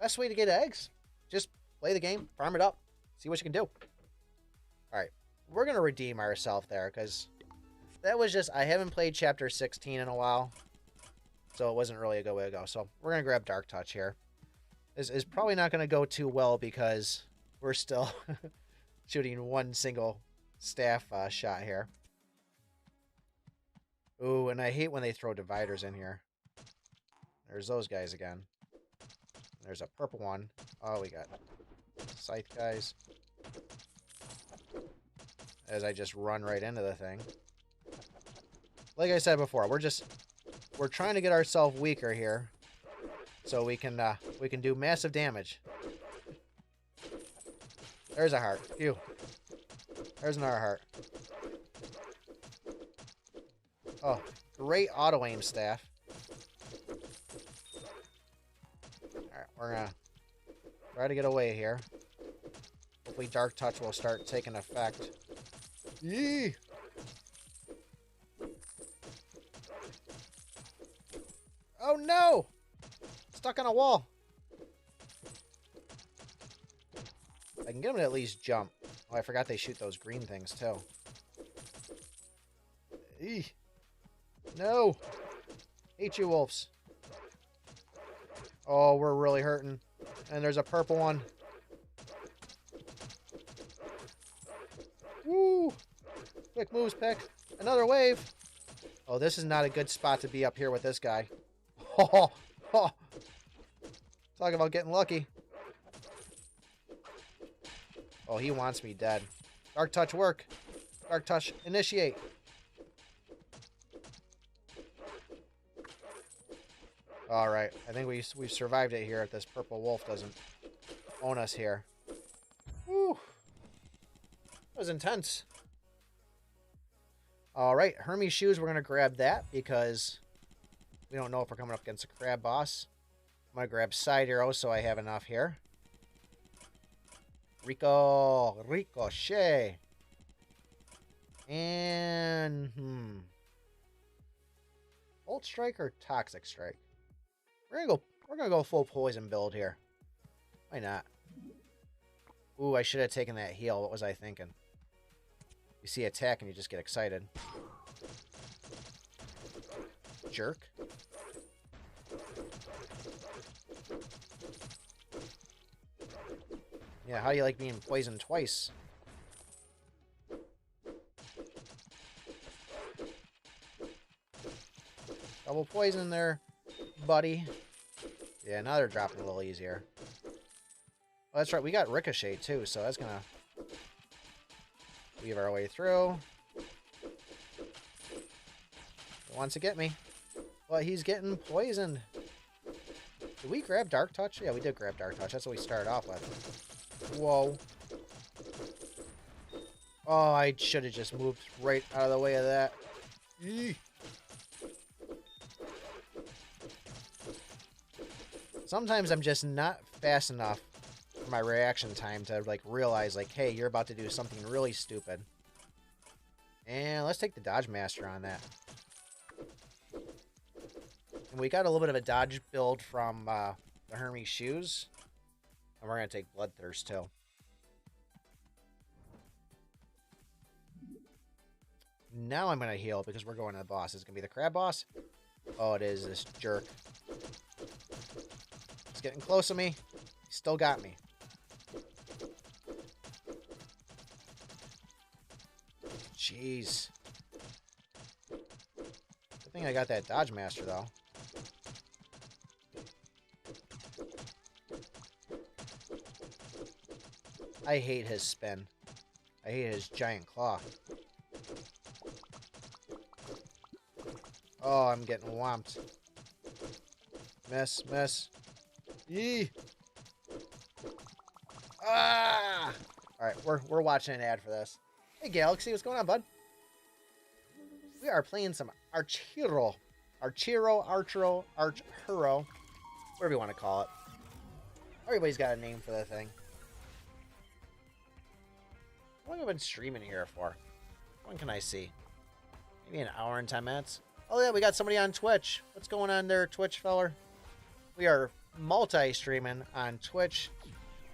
Best way to get eggs, just play the game, farm it up, see what you can do. Alright, we're going to redeem ourselves there, because that was just, I haven't played Chapter 16 in a while, so it wasn't really a good way to go. So we're going to grab Dark Touch here. This is probably not going to go too well, because we're still shooting one single staff shot here. Ooh, and I hate when they throw dividers in here. There's those guys again. There's a purple one. Oh, we got scythe guys. As I just run right into the thing. Like I said before, we're trying to get ourselves weaker here, so we can do massive damage. There's a heart. Phew. There's another heart. Oh, great auto aim staff. Alright, we're gonna try to get away here. Hopefully Dark Touch will start taking effect. Yee! Oh no! Stuck on a wall. I can get him to at least jump. Oh, I forgot they shoot those green things too. Eee! No! Hate you, wolves. Oh, we're really hurting. And there's a purple one. Woo! Quick moves, Pick. Another wave. Oh, this is not a good spot to be up here with this guy. Oh, oh. Talk about getting lucky. Oh, he wants me dead. Dark Touch work. Dark Touch initiate. Alright, I think we've survived it here if this purple wolf doesn't own us here. Woo! That was intense. Alright, Hermes shoes, we're going to grab that because we don't know if we're coming up against a crab boss. I'm going to grab side arrows so I have enough here. Ricochet. And, Bolt Strike or Toxic Strike? We're gonna go full poison build here. Why not? Ooh, I should have taken that heal. What was I thinking? You see attack and you just get excited. Jerk. Yeah, how do you like being poisoned twice? Double poison there, buddy. Yeah, now they're dropping a little easier. Oh, that's right. We got Ricochet, too, so that's going to weave our way through. He wants to get me. Well, he's getting poisoned. Did we grab Dark Touch? Yeah, we did grab Dark Touch. That's what we started off with. Whoa. Oh, I should have just moved right out of the way of that. Eee. Sometimes I'm just not fast enough for my reaction time to, like, realize, like, hey, you're about to do something really stupid. And let's take the Dodge Master on that. And we got a little bit of a dodge build from the Hermes shoes. And we're going to take Bloodthirst, too. Now I'm going to heal because we're going to the boss. Is it going to be the crab boss? Oh, it is, this jerk. He's getting close to me. He still got me. Jeez. Good thing I got that Dodge Master, though. I hate his spin. I hate his giant claw. Oh, I'm getting whomped. Miss, miss. Yee! Ah! Alright, we're watching an ad for this. Hey, Galaxy, what's going on, bud? We are playing some Archero. Archero, whatever you want to call it. Everybody's got a name for that thing. How long have I been streaming here for? When can I see? Maybe an hour and 10 minutes? Oh yeah, we got somebody on Twitch. What's going on there, Twitch feller? We are multi-streaming on Twitch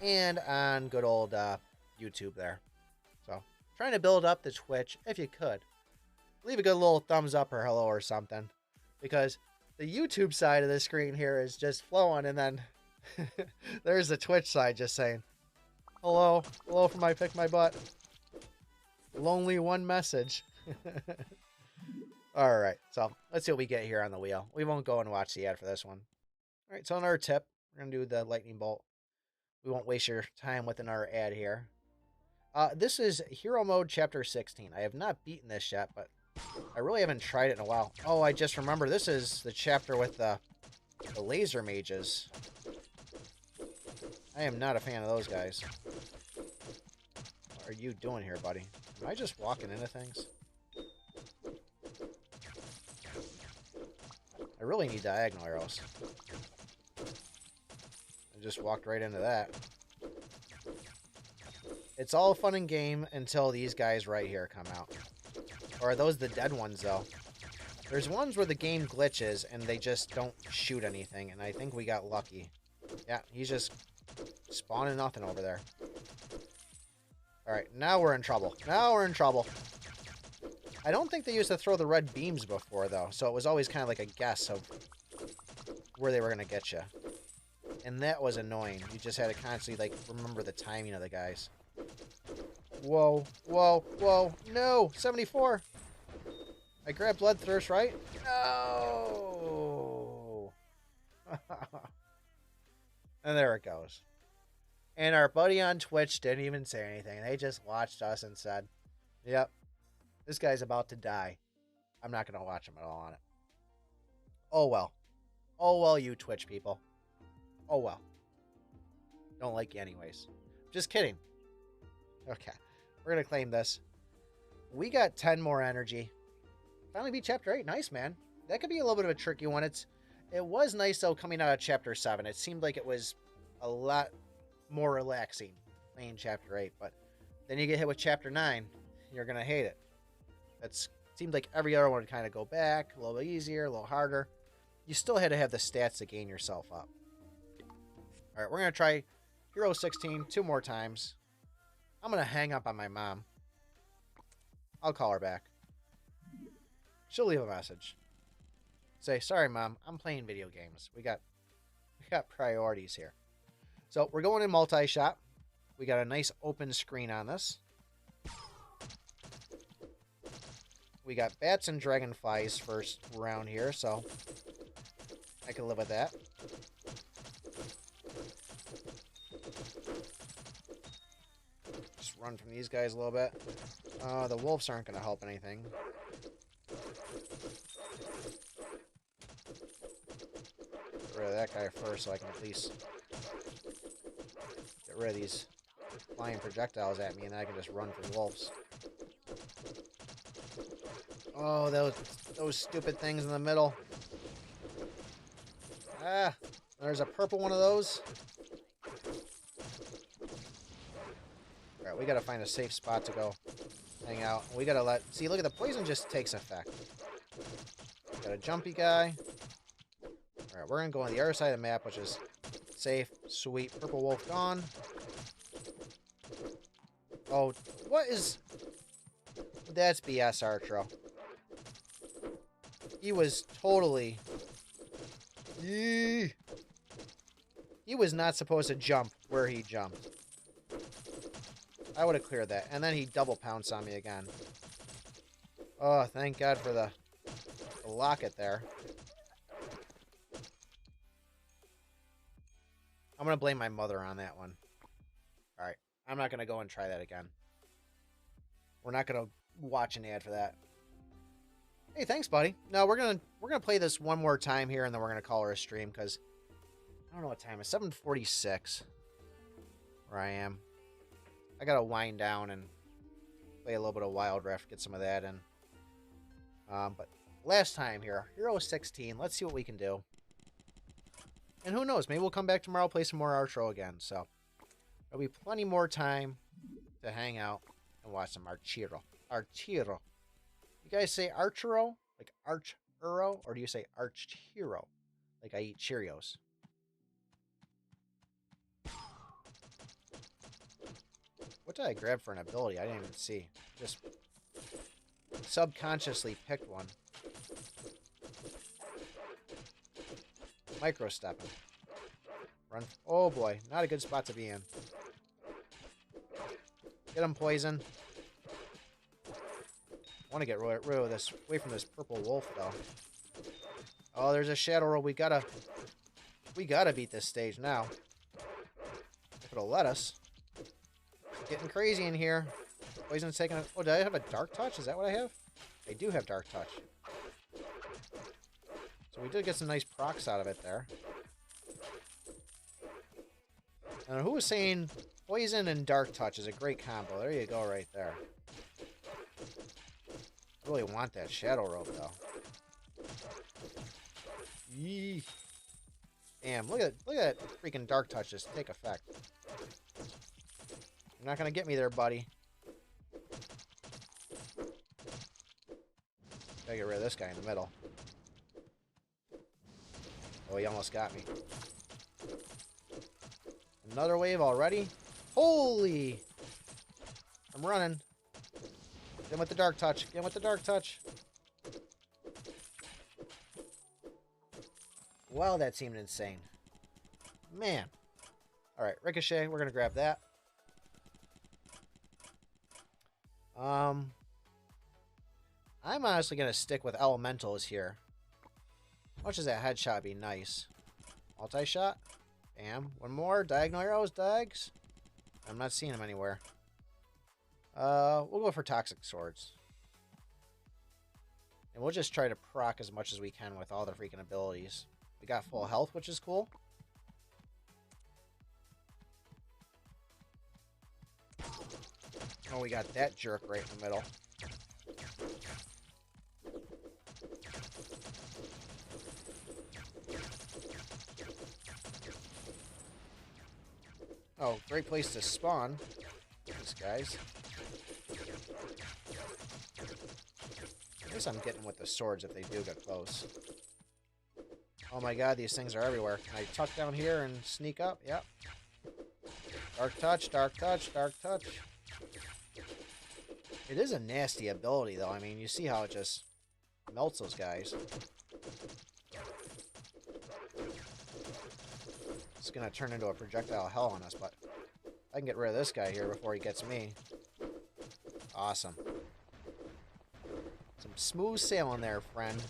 and on good old YouTube there. So, trying to build up the Twitch, if you could. Leave a good little thumbs up or hello or something. Because the YouTube side of the screen here is just flowing, and then there's the Twitch side just saying, hello, hello from iPICKmyBUTT. Lonely one message. Alright, so let's see what we get here on the wheel. We won't go and watch the ad for this one. Alright, so another tip. We're going to do the lightning bolt. We won't waste your time with another ad here. This is Hero Mode Chapter 16. I have not beaten this yet, but I really haven't tried it in a while. Oh, I just remember this is the chapter with the laser mages. I am not a fan of those guys. What are you doing here, buddy? Am I just walking into things? I really need diagonal arrows. I just walked right into that. It's all fun and game until these guys right here come out. Or are those the dead ones, though? There's ones where the game glitches and they just don't shoot anything, and I think we got lucky. Yeah, he's just spawning nothing over there. Alright, now we're in trouble. Now we're in trouble. I don't think they used to throw the red beams before, though, so it was always kind of like a guess of where they were going to get you. And that was annoying. You just had to constantly, like, remember the timing of the guys. Whoa, whoa, whoa. No! 74! I grabbed Bloodthirst, right? No! And there it goes. And our buddy on Twitch didn't even say anything. They just watched us and said, yep, this guy's about to die. I'm not going to watch him at all on it. Oh, well. Oh, well, you Twitch people. Oh, well. Don't like you anyways. Just kidding. Okay. We're going to claim this. We got 10 more energy. Finally beat Chapter 8. Nice, man. That could be a little bit of a tricky one. It was nice, though, coming out of Chapter 7. It seemed like it was a lot more relaxing playing Chapter 8. But then you get hit with Chapter 9. You're going to hate it. It seemed like every other one would kind of go back. A little bit easier, a little harder. You still had to have the stats to gain yourself up. All right, we're going to try Hero 16 2 more times. I'm going to hang up on my mom. I'll call her back. She'll leave a message. Say, sorry, Mom, I'm playing video games. We got priorities here. So we're going in multi-shot. We got a nice open screen on this. We got bats and dragonflies first round here, so I can live with that. Just run from these guys a little bit. The wolves aren't going to help anything. Get rid of that guy first so I can at least get rid of these flying projectiles at me, and then I can just run from wolves. Oh, those stupid things in the middle. Ah, there's a purple one of those. Alright, we gotta find a safe spot to go hang out. We gotta see, look at the poison just takes effect. Got a jumpy guy. Alright, we're gonna go on the other side of the map, which is safe. Sweet. Purple wolf gone. Oh, what is... That's BS, Archero. He was totally... He was not supposed to jump where he jumped. I would have cleared that. And then he double pounced on me again. Oh, thank God for the locket there. I'm going to blame my mother on that one. Alright, I'm not going to go and try that again. We're not going to watch an ad for that. Hey, thanks, buddy. No, we're gonna play this one more time here, and then we're gonna call her a stream because I don't know what time it's. 7:46. Where I am. I gotta wind down and play a little bit of Wild Rift, get some of that in. But last time here, Hero 16. Let's see what we can do. And who knows? Maybe we'll come back tomorrow, play some more Archero again. So there'll be plenty more time to hang out and watch some Archero. Archero. You guys say Archero? Like Archero? Or do you say Archero? Like I eat Cheerios. What did I grab for an ability? I didn't even see. Just subconsciously picked one. Micro stepping. Run. Oh boy, not a good spot to be in. Get him, poison. I want to get rid of this, away from this purple wolf though. Oh, there's a shadow roll. We gotta beat this stage now. If it'll let us. Getting crazy in here. Poison's taking a... Oh, did I have a dark touch? Is that what I have? I do have dark touch. So we did get some nice procs out of it there. And who was saying poison and dark touch is a great combo? There you go, right there. Really want that shadow rope though. Yee. Damn! Look at that freaking dark touch just take effect. You're not gonna get me there, buddy. Gotta get rid of this guy in the middle. Oh, he almost got me. Another wave already? Holy! I'm running. Get him with the dark touch. Get him with the dark touch. Wow, that seemed insane. Man. Alright, Ricochet. We're going to grab that. I'm honestly going to stick with Elementals here. How much does that headshot be nice? Multi-shot? Bam. One more. Diagonal arrows. Diags. I'm not seeing them anywhere. We'll go for Toxic Swords. And we'll just try to proc as much as we can with all the freaking abilities. We got full health, which is cool. Oh, we got that jerk right in the middle. Oh, great place to spawn. These guys. At least I'm getting with the swords if they do get close. Oh my god, these things are everywhere. Can I tuck down here and sneak up? Yep. Dark touch, dark touch, dark touch. It is a nasty ability, though. I mean, you see how it just melts those guys. It's going to turn into a projectile hell on us, but I can get rid of this guy here before he gets me. Awesome. Some smooth sailing there, friend.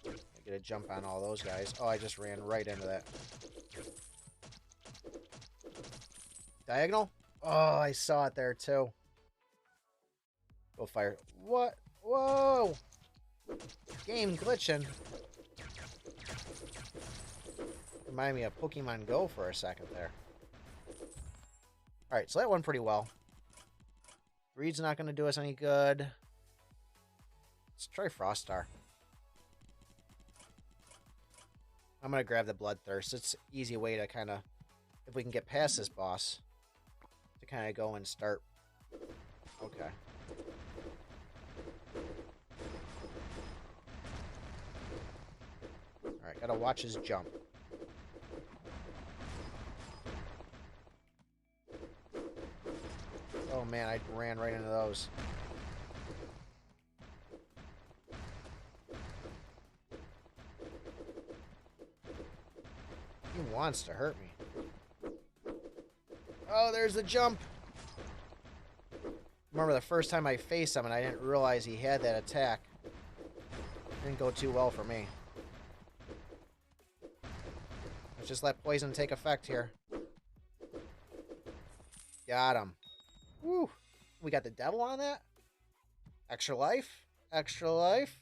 I get a jump on all those guys. Oh, I just ran right into that. Diagonal? Oh, I saw it there, too. Go fire. What? Whoa! Game glitching. Remind me of Pokemon Go for a second there. Alright, so that went pretty well. Greed's not going to do us any good. Let's try Froststar. I'm going to grab the Bloodthirst. It's an easy way to kind of, if we can get past this boss, to kind of go and start. Okay. Alright, gotta watch his jump. Oh man, I ran right into those. He wants to hurt me. Oh, there's the jump. remember the first time I faced him and I didn't realize he had that attack. Didn't go too well for me. Let's just let poison take effect here. Got him. Woo! We got the devil on that? Extra life? Extra life?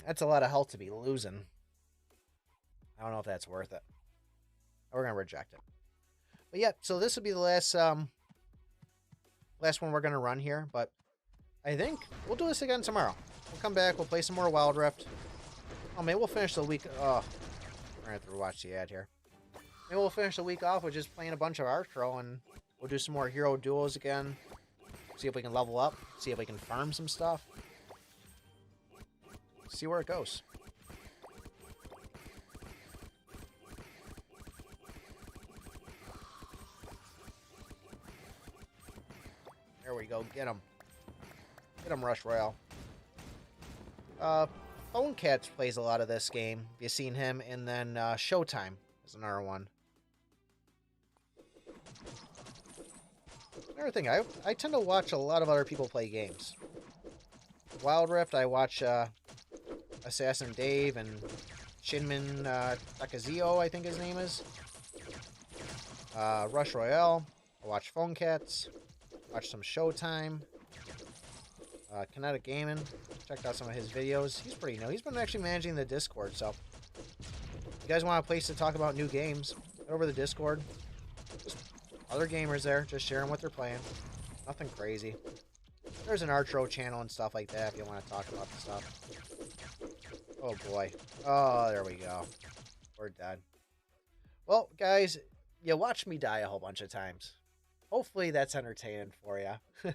That's a lot of health to be losing. I don't know if that's worth it. We're going to reject it. But yeah, so this would be the last one we're going to run here. But I think we'll do this again tomorrow. We'll come back. We'll play some more Wild Rift. Oh, maybe we'll finish the week. Oh, we're going to have to watch the ad here. Maybe we'll finish the week off with just playing a bunch of Archero, and we'll do some more hero duos again. See if we can level up. See if we can farm some stuff. See where it goes. There we go. Get him. Get him, Rush Royale. Phone Cats plays a lot of this game. You've seen him. And then Showtime is another one. Another thing, I tend to watch a lot of other people play games. Wild Rift, I watch Assassin Dave and Shinmin Takazio, I think his name is. Rush Royale, I watch Phone Cats. Watch some Showtime. Kinetic Gaming. Checked out some of his videos. He's pretty new. He's been actually managing the Discord, so if you guys want a place to talk about new games, head over to the Discord. Just other gamers there, just sharing what they're playing. Nothing crazy. There's an Archero channel and stuff like that if you want to talk about the stuff. Oh boy. Oh, there we go. We're dead. Well, guys, you watched me die a whole bunch of times. Hopefully that's entertaining for you.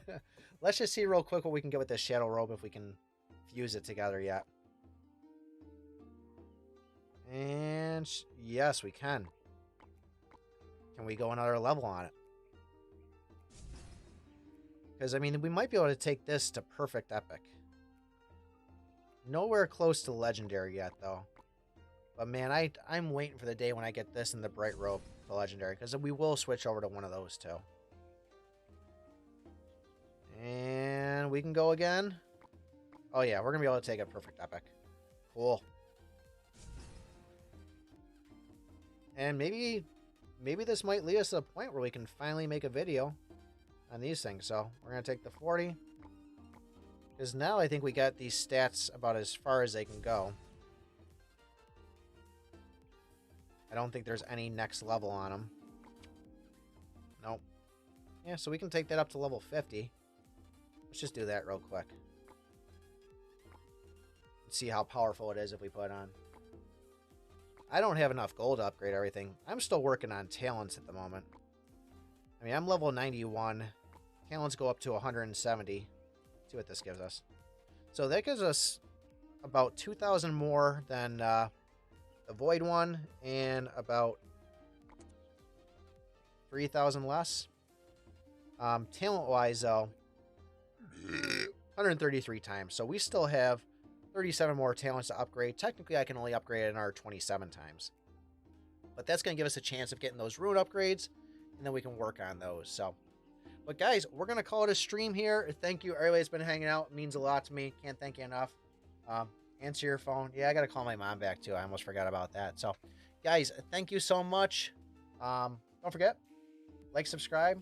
Let's just see real quick what we can get with this Shadow Robe, if we can fuse it together yet. And yes, we can. Can we go another level on it? Because, I mean, we might be able to take this to Perfect Epic. Nowhere close to Legendary yet, though. But, man, I'm waiting for the day when I get this and the Bright Robe to Legendary. Because we will switch over to one of those, too. And we can go again. Oh, yeah, we're going to be able to take a Perfect Epic. Cool. And maybe this might lead us to a point where we can finally make a video on these things. So we're going to take the 40. Because now I think we got these stats about as far as they can go. I don't think there's any next level on them. Nope. Yeah, so we can take that up to level 50. Let's just do that real quick. Let's see how powerful it is if we put it on. I don't have enough gold to upgrade everything. I'm still working on talents at the moment. I mean, I'm level 91. Talents go up to 170. Let's see what this gives us. So that gives us about 2,000 more than the Void one, and about 3,000 less. Talent-wise, though, 133 times. So we still have 37 more talents to upgrade. Technically, I can only upgrade another 27 times. But that's going to give us a chance of getting those rune upgrades, and then we can work on those. So, but guys, we're going to call it a stream here. Thank you, everybody that's been hanging out. It means a lot to me. Can't thank you enough. Answer your phone. Yeah, I got to call my mom back, too. I almost forgot about that. So, guys, thank you so much. Don't forget, like, subscribe.